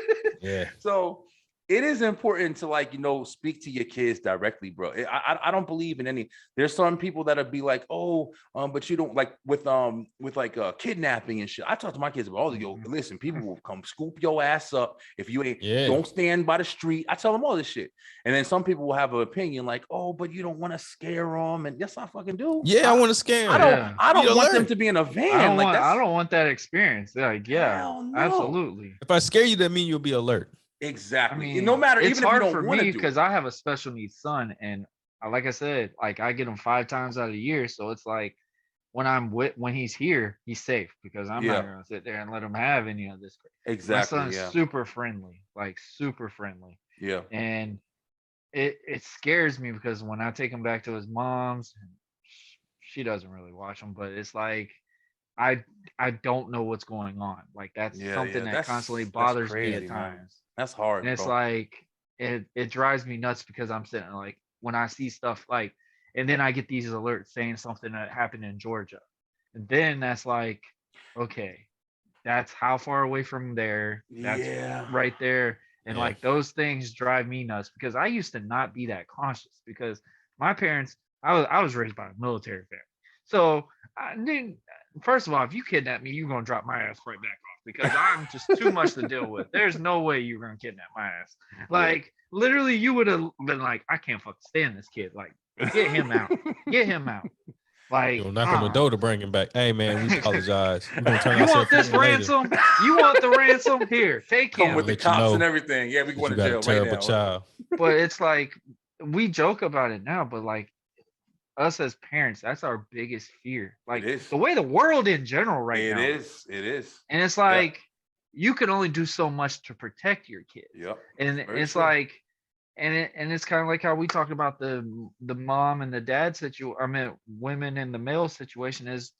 Yeah. So it is important to, like, speak to your kids directly, bro. I don't believe in any. There's some people that'll be like, oh, but you don't like with kidnapping and shit. I talk to my kids about all the listen, people will come scoop your ass up if you ain't don't stand by the street. I tell them all this shit, and then some people will have an opinion like, oh, but you don't want to scare them, and yes, I fucking do. Yeah, I want to scare them. I don't want them to be in a van. I don't want that experience. Like, yeah, no. Absolutely. If I scare you, that means you'll be alert. Exactly. I mean, no matter, it's even hard if you for don't want me to, because I have a special needs son, and like I said, like I get him 5 times out of the year, so it's like when he's here, he's safe because I'm not gonna sit there and let him have any of this. Exactly. My son's super friendly, like super friendly. Yeah. And it scares me because when I take him back to his mom's, she doesn't really watch him, but it's like I don't know what's going on. Like that's something that constantly bothers me at times. Man. That's hard. And it's like it drives me nuts because I'm sitting there, like when I see stuff like, and then I get these alerts saying something that happened in Georgia, and then that's like, okay, that's how far away from there. That's right there. And like those things drive me nuts because I used to not be that conscious because my parents, I was raised by a military family, so I didn't. First of all, if you kidnap me, you're gonna drop my ass right back off because I'm just too much to deal with. There's no way you're gonna kidnap my ass. Like literally, you would have been like, I can't fucking stand this kid. Like, get him out. Get him out. Like, you'll knock on the door to bring him back. Hey man, we apologize. We're gonna turn you want this ransom? You want the ransom? Here, take him. Come with the cops and everything. Yeah, we going to jail right now. Child. But it's like we joke about it now, but like us as parents, that's our biggest fear. Like the way the world in general right now. It is. And it's like you can only do so much to protect your kids. Yep. And it's like, and it's kind of like how we talked about the mom and the dad situation. I mean, women and the male situation is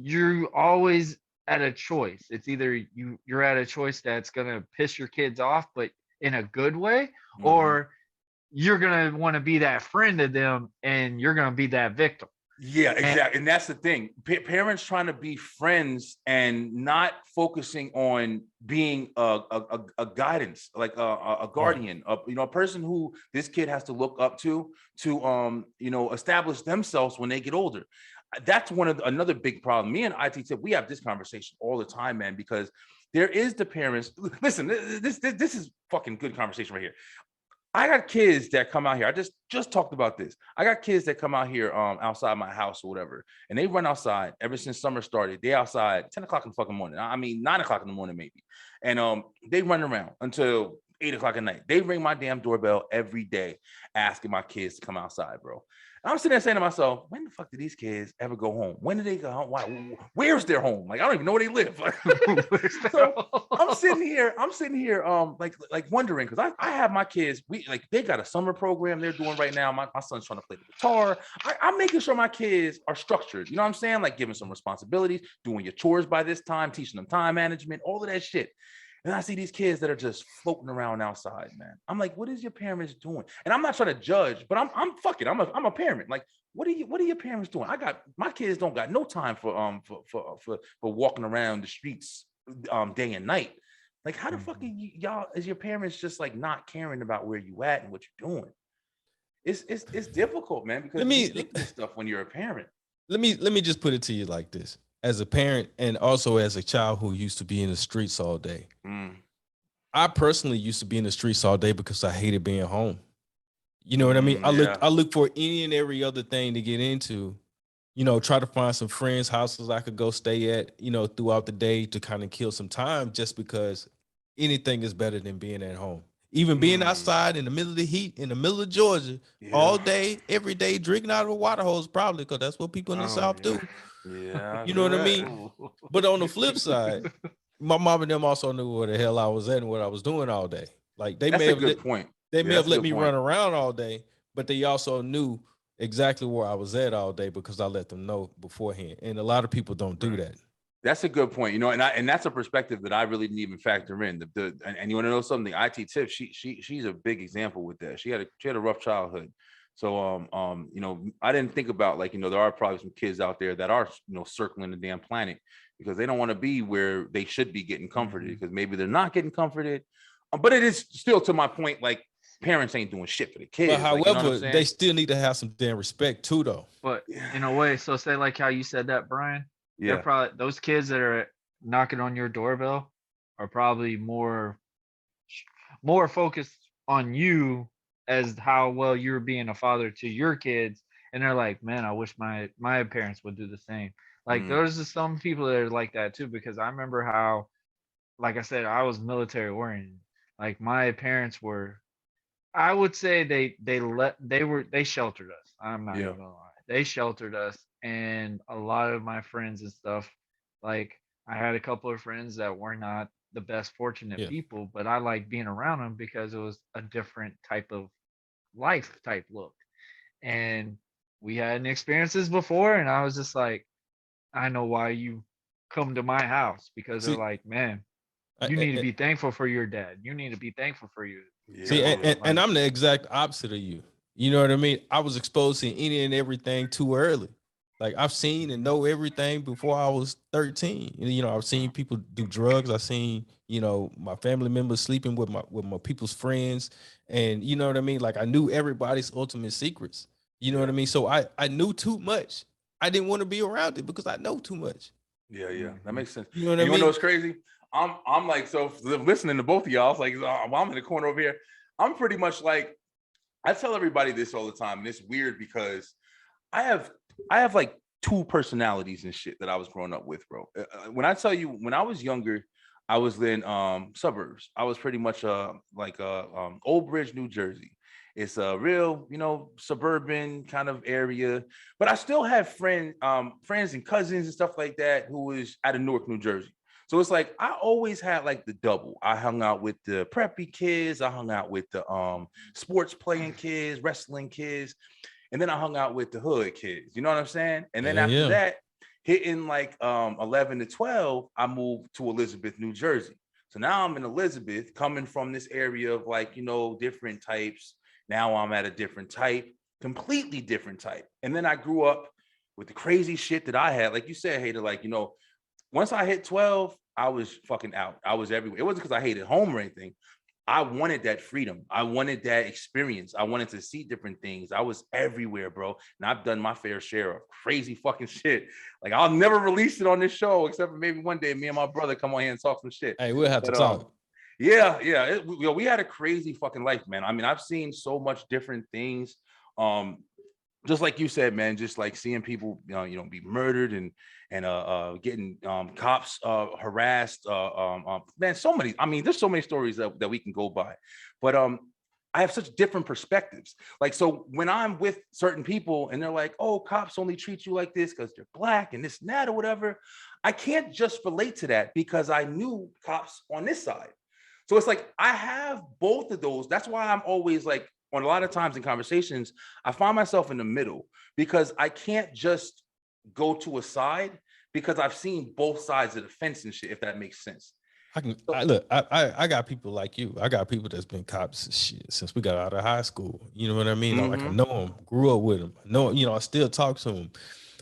you're always at a choice. It's either you're at a choice that's gonna piss your kids off, but in a good way, or you're gonna want to be that friend to them, and you're gonna be that victim. Yeah, exactly. And that's the thing. Parents trying to be friends and not focusing on being a guidance, like a guardian, a person who this kid has to look up to establish themselves when they get older. That's another big problem. Me and IT Tip, we have this conversation all the time, man, because there is the parents. Listen, this is fucking good conversation right here. I got kids that come out here. I just talked about this. I got kids that come out here outside my house or whatever, and they run outside ever since summer started. They outside 10 o'clock in the fucking morning. I mean, 9 o'clock in the morning maybe. And they run around until 8 o'clock at night. They ring my damn doorbell every day asking my kids to come outside, bro. And I'm sitting there saying to myself, when the fuck did these kids ever go home? When did they go home? Why? Where's their home? Like, I don't even know where they live. So I'm sitting here, like wondering, because I have my kids, they got a summer program they're doing right now. My son's trying to play the guitar. I'm making sure my kids are structured. You know what I'm saying? Like giving some responsibilities, doing your chores by this time, teaching them time management, all of that shit. And I see these kids that are just floating around outside, man. I'm like, what is your parents doing? And I'm not trying to judge, but I'm a parent. Like, what are your parents doing? My kids don't got no time for walking around the streets day and night. Like, how the fuck are y'all as your parents just like not caring about where you at and what you're doing? It's difficult, man, because you think this stuff when you're a parent. Let me just put it to you like this. As a parent and also as a child who used to be in the streets all day. I personally used to be in the streets all day because I hated being home. You know what I mean? I look for any and every other thing to get into, try to find some friends' houses I could go stay at, throughout the day to kind of kill some time just because anything is better than being at home. Even being outside in the middle of the heat, in the middle of Georgia, all day, every day, drinking out of a water hose, probably because that's what people in the South do. Yeah, You know what I mean? But on the flip side, my mom and them also knew where the hell I was at and what I was doing all day. Like they That's may a have good point. they may Yeah, have that's a let good me point. run around all day, but they also knew exactly where I was at all day because I let them know beforehand. And a lot of people don't do that. That's a good point, you know, and that's a perspective that I really didn't even factor in. And you want to know something? IT Tips, she's a big example with that. She had a rough childhood, so you know, I didn't think about, like, you know, there are probably some kids out there that are, you know, circling the damn planet because they don't want to be where they should be getting comforted because maybe they're not getting comforted. But it is still, to my point, like, parents ain't doing shit for the kids. But Like, you know what however, I'm saying? they still need to have some damn respect too, though. But in a way, so say like how you said that, Brian, they're Yeah. probably those kids that are knocking on your doorbell are probably more focused on you as how well you're being a father to your kids, and they're like, man, I wish my parents would do the same. Like there's just some people that are like that too, because I remember how, like I said, I was military oriented. Like my parents were, I would say they sheltered us. I'm not even gonna lie. They sheltered us, and a lot of my friends and stuff, like I had a couple of friends that were not the best fortunate people, but I liked being around them because it was a different type of life type look. And we had experiences before, and I was just like, I know why you come to my house, because they're See, like, man, you need to be thankful for your dad. You need to be thankful for you. See, and I'm the exact opposite of you. You know what I mean? I was exposed to any and everything too early. Like I've seen and know everything before I was 13. You know, I've seen people do drugs. I've seen, you know, my family members sleeping with my people's friends. And you know what I mean? Like I knew everybody's ultimate secrets. You know what I mean? So I knew too much. I didn't want to be around it because I know too much. Yeah, that makes sense. You know what And I you mean? know what's crazy? I'm like, so listening to both of y'all, it's like, while I'm in the corner over here, I'm pretty much like, I tell everybody this all the time, and it's weird because I have like two personalities and shit that I was growing up with, bro. When I tell you, when I was younger, I was in suburbs. I was pretty much like Old Bridge, New Jersey. It's a real, you know, suburban kind of area, but I still have friends and cousins and stuff like that who was out of Newark, New Jersey. So it's like I always had like the double. I hung out with the preppy kids. I hung out with the sports playing kids, wrestling kids, and then I hung out with the hood kids. You know what I'm saying? And then after that, hitting like 11 to 12, I moved to Elizabeth, New Jersey. So now I'm in Elizabeth, coming from this area of like, you know, different types. Now I'm at a different type, completely different type. And then I grew up with the crazy shit that I had. Like you said, Hater, like, you know, once I hit 12, I was fucking out. I was everywhere. It wasn't because I hated home or anything. I wanted that freedom. I wanted that experience. I wanted to see different things. I was everywhere, bro. And I've done my fair share of crazy fucking shit. Like I'll never release it on this show, except for maybe one day me and my brother come on here and talk some shit. Hey, we'll have to talk. Yeah. We had a crazy fucking life, man. I mean, I've seen so much different things. Just like you said, man, just like seeing people, you know, be murdered and getting cops harassed. Man, so many. I mean, there's so many stories that we can go by, but I have such different perspectives. Like, so when I'm with certain people and they're like, "Oh, cops only treat you like this because they're black and this and that or whatever," I can't just relate to that because I knew cops on this side. So it's like I have both of those. That's why I'm always like, on a lot of times in conversations, I find myself in the middle because I can't just go to a side because I've seen both sides of the fence and shit, if that makes sense. I got people like you. I got people that's been cops since we got out of high school. You know what I mean? Like I know them, grew up with them. I still talk to them.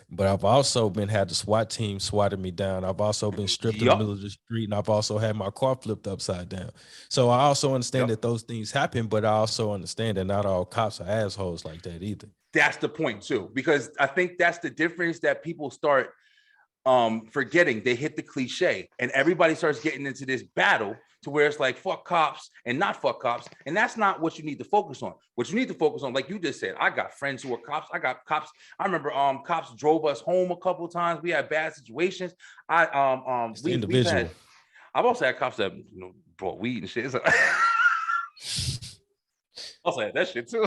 But I've also had the SWAT team swatted me down. I've also been stripped in the middle of the street, and I've also had my car flipped upside down. So I also understand that those things happen, but I also understand that not all cops are assholes like that either. That's the point too, because I think that's the difference that people start forgetting. They hit the cliche and everybody starts getting into this battle to where it's like fuck cops and not fuck cops, and that's not what you need to focus on. What you need to focus on, like you just said, I got friends who are cops. I got cops. I remember cops drove us home a couple of times. We had bad situations. I've also had cops that brought weed and shit. I'll say that shit too.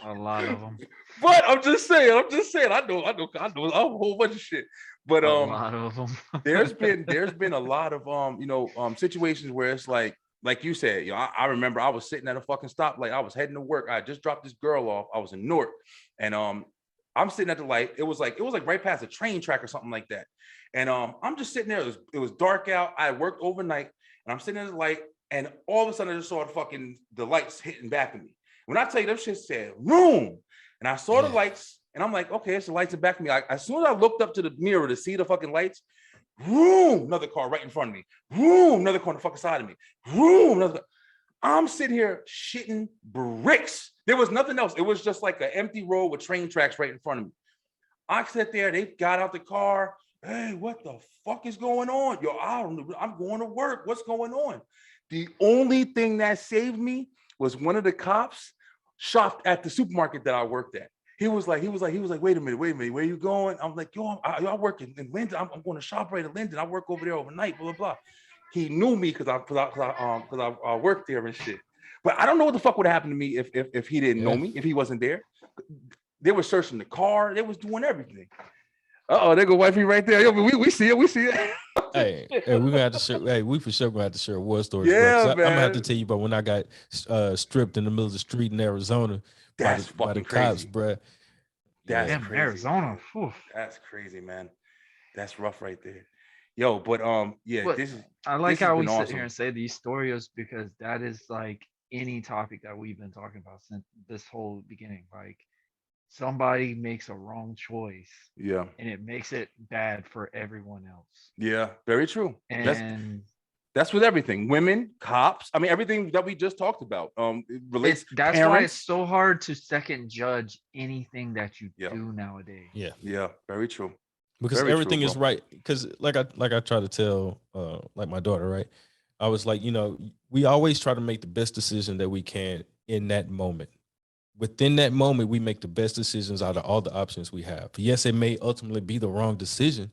A lot of them. But I'm just saying. I know a whole bunch of shit. But A lot of them. there's been a lot of situations where it's like you said, I remember I was sitting at a fucking stoplight. I was heading to work. I just dropped this girl off. I was in Newark, and I'm sitting at the light. It was like right past a train track or something like that. And I'm just sitting there. It was dark out. I worked overnight, and I'm sitting at the light, and all of a sudden I just saw the lights hitting back at me. When I tell you, that shit said room, and I saw the lights, and I'm like, okay, it's the lights in back of me. As soon as I looked up to the mirror to see the fucking lights, room, another car right in front of me. Room, another car on the fucking side of me. Room, another. I'm sitting here shitting bricks. There was nothing else. It was just like an empty road with train tracks right in front of me. I sat there. They got out the car. Hey, what the fuck is going on? Yo, I'm going to work. What's going on? The only thing that saved me was one of the cops shopped at the supermarket that I worked at. He was like, wait a minute, where you going? I'm like, yo, I work in Linden. I'm going to shop right at Linden. I work over there overnight, blah, blah, blah. He knew me because I worked there and shit. But I don't know what the fuck would happen to me if he didn't know me, if he wasn't there. They were searching the car. They was doing everything. There go wifey right there. Yo, we see it. Hey, we're gonna have to share. Hey, we for sure gonna have to share war stories. Yeah, bro, man. I'm gonna have to tell you about when I got stripped in the middle of the street in Arizona by the cops, bro. That's Damn, crazy. Arizona. Whew. That's crazy, man. That's rough right there. Yo, but But this is. I like this has how we been sit awesome. here and say these stories because that is like any topic that we've been talking about since this whole beginning. Like somebody makes a wrong choice Yeah, and it makes it bad for everyone else. yeah, very true. And That's with everything. Women, cops. I mean, everything that we just talked about. It relates. that's parents. why it's so hard to second judge anything that you Yeah. do nowadays. Yeah, very true. Because Very true, everything is bro. right. Because like I try to tell like my daughter, right? I was like, we always try to make the best decision that we can in that moment. Within that moment, we make the best decisions out of all the options we have. Yes, it may ultimately be the wrong decision,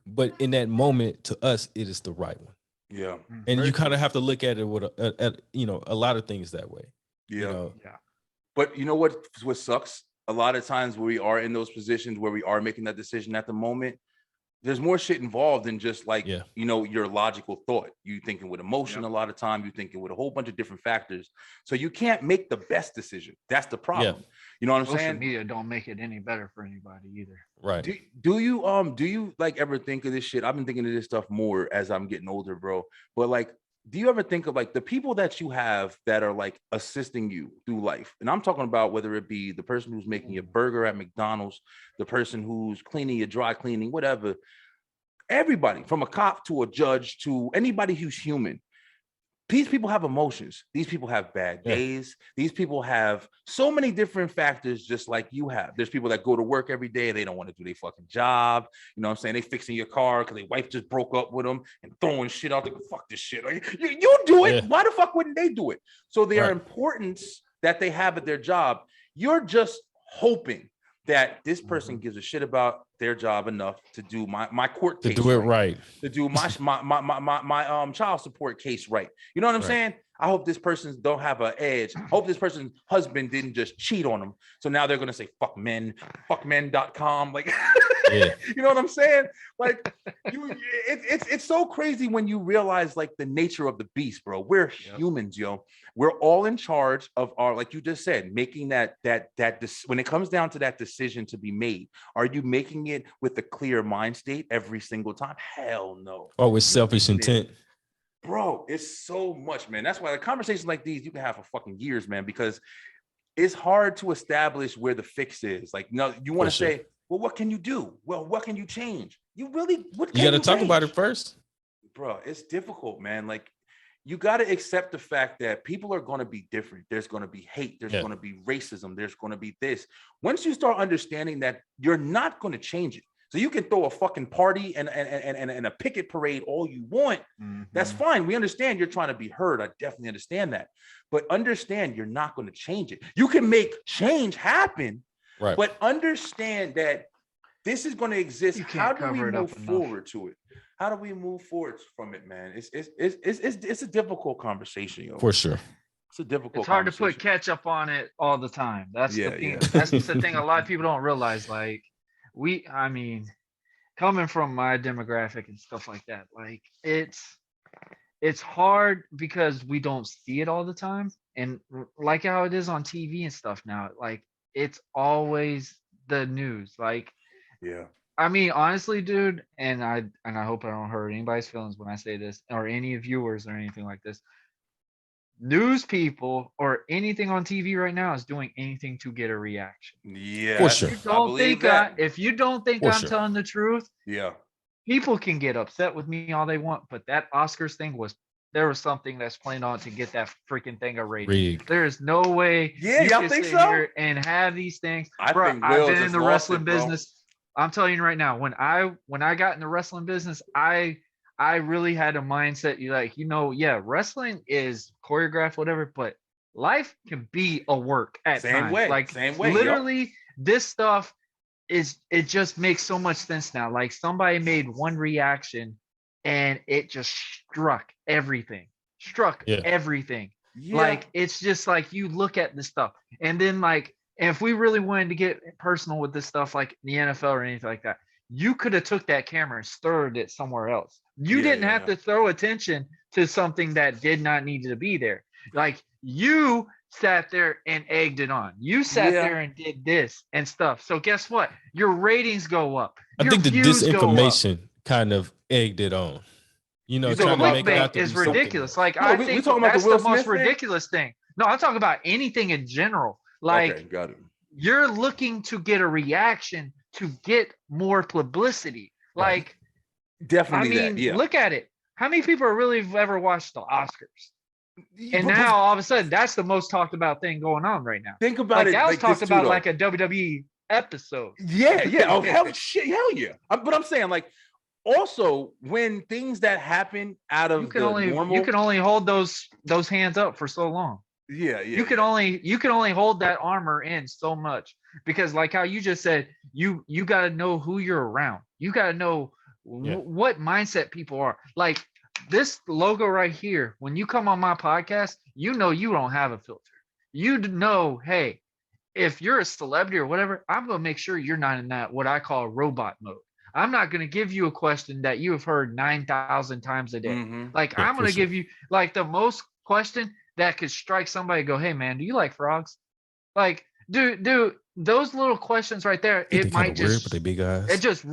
but in that moment, to us, it is the right one. Yeah. And Very you kind true. of have to look at it with a lot of things that way. Yeah. Yeah. But you know what sucks? A lot of times where we are in those positions where we are making that decision at the moment, there's more shit involved than just like, your logical thought. You thinking with emotion a lot of time, you thinking with a whole bunch of different factors. So you can't make the best decision. That's the problem. You know what I'm Social saying? media don't make it any better for anybody either. Right. Do you like ever think of this shit? I've been thinking of this stuff more as I'm getting older, bro. But like, do you ever think of like the people that you have that are like assisting you through life? And I'm talking about whether it be the person who's making your burger at McDonald's, the person who's cleaning your dry cleaning, whatever. Everybody from a cop to a judge to anybody who's human. These people have emotions. These people have bad days. These people have so many different factors, just like you have. There's people that go to work every day. They don't want to do their fucking job. You know what I'm saying? They fixing your car because their wife just broke up with them and throwing shit out. They go, fuck this shit. Like, you do it. Why the fuck wouldn't they do it? So their importance that they have at their job, you're just hoping that this person gives a shit about their job enough to do my court case, to do it right, to do my child support case right. You know what I'm saying? I hope this person don't have an edge. I hope this person's husband didn't just cheat on them. So now they're gonna say fuck men, fuckmen.com. Like, you know what I'm saying? Like, it's so crazy when you realize like the nature of the beast, bro. We're humans, yo. We're all in charge of our, like you just said, making that when it comes down to that decision to be made, are you making it with a clear mind state every single time? Hell no. Or with selfish intent. Bro, it's so much, man. That's why the conversations like these you can have for fucking years, man, because it's hard to establish where the fix is. Like, no, you want to say, well, what can you do? Well, what can you change? You got to talk about it first. Bro, it's difficult, man. Like, you got to accept the fact that people are going to be different. There's going to be hate. There's going to be racism. There's going to be this. Once you start understanding that, you're not going to change it. So you can throw a fucking party and a picket parade all you want. That's fine. We understand you're trying to be heard. I definitely understand that. But understand you're not going to change it. You can make change happen, but understand that this is going to exist. How do we move forward to it? How do we move forward from it, man? It's a difficult conversation, yo. For sure. It's a difficult. It's hard to put conversation. ketchup on it all the time. That's Yeah, the thing. yeah. That's the thing a lot of people don't realize. Like I mean, coming from my demographic and stuff like that, like it's hard because we don't see it all the time. And like how it is on TV and stuff now, like it's always the news. Like, Yeah. I mean, honestly, dude, and I hope I don't hurt anybody's feelings when I say this, or any viewers or anything like this. News people or anything on TV right now is doing anything to get a reaction. Yeah. For sure. If you don't believe think that. if you don't think For I'm sure. telling the truth, Yeah. people can get upset with me all they want, but that Oscars thing there was something that's playing on to get that freaking thing a rating. Rigged. There is no way Yeah, you y'all can think sit so? here and have these things. I Bro, think I've Will been in just the lost wrestling it, bro. business. I'm telling you right now, when I got in the wrestling business, I really had a mindset. You like, yeah, wrestling is choreographed, whatever, but life can be a work at Same times. way, Like same way, yup. literally, this stuff it just makes so much sense now. Like somebody made one reaction and it just struck everything. Yeah. Yeah. Like it's just like you look at this stuff and then like, and if we really wanted to get personal with this stuff, like the NFL or anything like that, you could have took that camera and stirred it somewhere else. You Yeah, didn't yeah, have yeah. to throw attention to something that did not need to be there. Like you sat there and egged it on. You sat Yeah. there and did this and stuff. So guess what? Your ratings go up. I Your think the views go up. disinformation kind of egged it on. You know, You The trying to make it clickbait out to is be something ridiculous. else. Like No, I we think talking about the that's Will the most Smith thing? ridiculous thing. No, I'm talking about anything in general. Like Okay, got it. you're looking to get a reaction to get more publicity. Right. Like, I Definitely mean, that. Yeah. look at it. How many people really have ever watched the Oscars? And But- now all of a sudden, that's the most talked about thing going on right now. think about Like it. that was like talked this too, about though. like a WWE episode. Yeah, yeah. Oh, hell yeah. But I'm saying, like, also when things that happen out of You can the only normal, you can only hold those hands up for so long. yeah. You can only hold that armor in so much, because like how you just said, you got to know who you're around. You got to know Yeah. what mindset people are. Like this logo right here, when you come on my podcast, you know you don't have a filter. You know, hey, if you're a celebrity or whatever, I'm going to make sure you're not in that what I call robot mode. I'm not going to give you a question that you have heard 9,000 times a day. Mhm. Like Yeah, I'm going for to give you like the most question that could strike somebody and go, hey man, do you like frogs? Like, dude, those little questions right there, They it kinda might weird, just but they big eyes. it just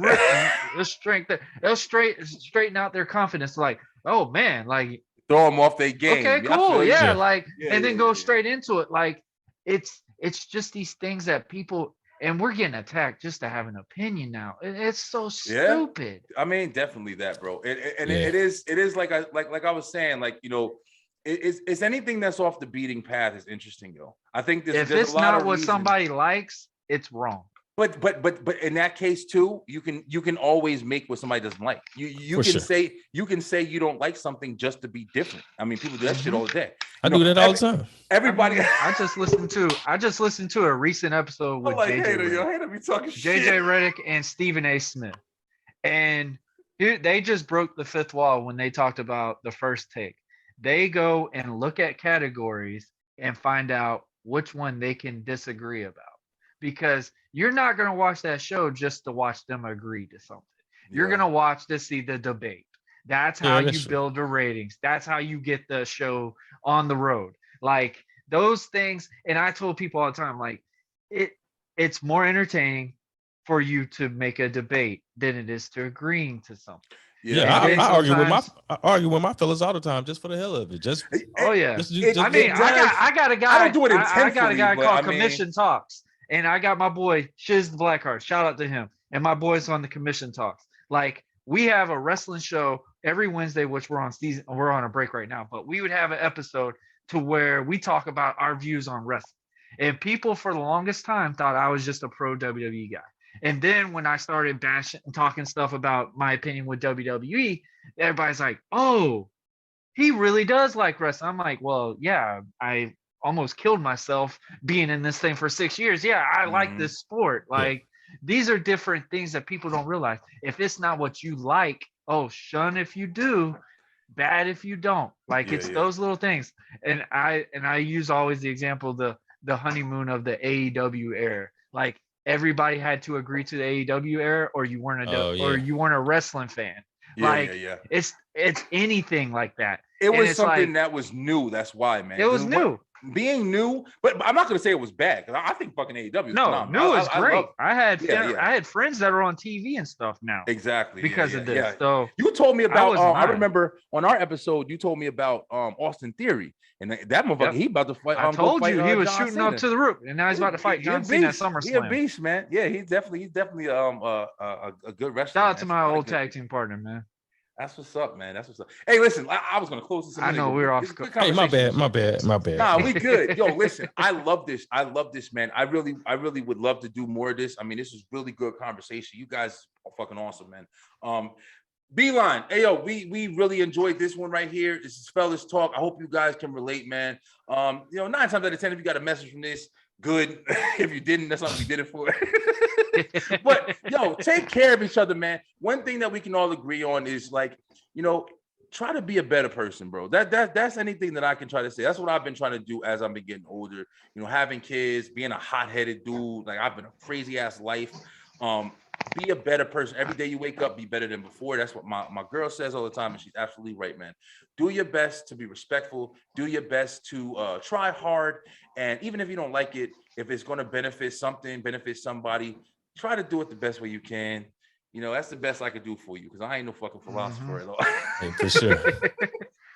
it'll straighten out their confidence. Like, oh man, like Throw them off their game. okay, I cool, feel you. yeah, Yeah. like, Yeah, and then yeah, go yeah. straight into it. Like, it's just these things that people, and we're getting attacked just to have an opinion now. It's so Yeah. stupid. I mean, definitely that, bro. And Yeah. it is like I was saying, like, you know, it's anything that's off the beating path is interesting, yo. I think If there's it's a lot not of what reasons. somebody likes, it's wrong. But in that case too, you can always make what somebody doesn't like. You For can sure. say you don't like something just to be different. I mean, people do that shit all day. I You know, do that all the time. Everybody. I just listened to a recent episode I'm with like, JJ hater, yo, Redick. hater be talking JJ shit. Redick and Stephen A. Smith. And they just broke the fifth wall when they talked about the first take. They go and look at categories and find out which one they can disagree about. Because you're not going to watch that show just to watch them agree to something. You're Yeah. going to watch to see the debate. That's Yeah, how that's you true. build the ratings. That's how you get the show on the road. Like those things. And I told people all the time, like it's more entertaining for you to make a debate than it is to agreeing to something. Yeah, And then I argue with sometimes- I argue with my fellas all the time just for the hell of it. Just Oh yeah. just, It- just I mean, it I does- got a guy. I don't do it I got a intentionally, guy but called I mean- Commission Talks, and I got my boy Shiz the Blackheart. Shout out to him and my boys on the Commission Talks. Like we have a wrestling show every Wednesday, which we're on a break right now, but we would have an episode to where we talk about our views on wrestling. And people for the longest time thought I was just a pro WWE guy. And then when I started bashing and talking stuff about my opinion with WWE, everybody's like, "Oh, he really does like wrestling." I'm like, "Well, yeah, I almost killed myself being in this thing for 6 years. Yeah, I like Mhm. this sport." Like these are different things that people don't realize. If it's not what you like, oh, shun if you do. bad if you don't. Like Yeah, it's yeah. those little things. And I use always the example the honeymoon of the AEW era. Like everybody had to agree to the AEW era, or you weren't Oh or yeah. you weren't a wrestling fan. Yeah, Like yeah, yeah. it's anything like that. It And was it's something like, that was new. That's why, man. it was new. Being new, but I'm not gonna say it was bad because I think fucking AEW is No, phenomenal. new is great. love, I had yeah, yeah. I had friends that are on TV and stuff now Exactly. because yeah, of yeah, this. yeah. So You told me about. was I not. remember on our episode, you told me about Austin Theory, and that motherfucker, Yep. he about to fight. I go told fight, you he was John shooting Cena. up to the roof, and now he's about to fight John Cena at He a SummerSlam. beast, man. Yeah, he's definitely a good wrestler. Shout out man. to He's my really old good. tag team partner, man. That's what's up, man. That's what's up. Hey, listen, I was gonna close this. I know we were off. It's a good Hey, my conversation. bad. My bad. Nah, we good. Yo, listen, I love this. I love this, man. I really would love to do more of this. I mean, this is really good conversation. You guys are fucking awesome, man. Beeline, hey yo, we really enjoyed this one right here. This is Fellas Talk. I hope you guys can relate, man. 9 times out of 10, if you got a message from this, good. If you didn't, that's not what we did it for. But yo, take care of each other, man. One thing that we can all agree on is like, try to be a better person, bro. That's anything that I can try to say. That's what I've been trying to do as I've been getting older. Having kids, being a hot-headed dude. Like I've been a crazy ass life. Be a better person. Every day you wake up, be better than before. That's what my girl says all the time, and she's absolutely right, man. Do your best to be respectful. Do your best to try hard. And even if you don't like it, if it's going to benefit somebody, try to do it the best way you can. That's the best I could do for you because I ain't no fucking philosopher at all. Hey, for sure.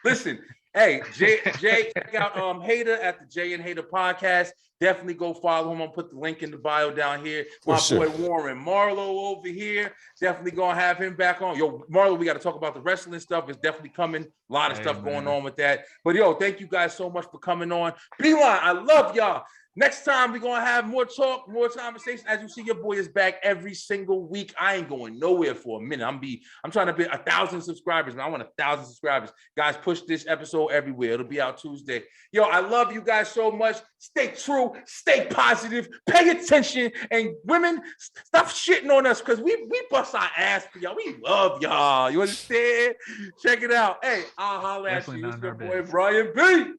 Listen, hey, Jay, check out HATAH at the Jay and HATAH podcast. Definitely go follow him. I'll put the link in the bio down here. My boy Warren Marlowe over here. Definitely gonna have him back on. Yo, Marlowe, we got to talk about the wrestling stuff. It's definitely coming. A lot of stuff going on with that. But yo, thank you guys so much for coming on. Beeline, I love y'all. Next time, we're going to have more talk, more conversation. As you see, your boy is back every single week. I ain't going nowhere for a minute. I'm trying to be 1,000 subscribers, man. I want 1,000 subscribers. Guys, push this episode everywhere. It'll be out Tuesday. Yo, I love you guys so much. Stay true. Stay positive. Pay attention. And women, stop shitting on us because we bust our ass for y'all. We love y'all. You understand? Check it out. Hey, I'll holler at you. It's your boy, Brian B.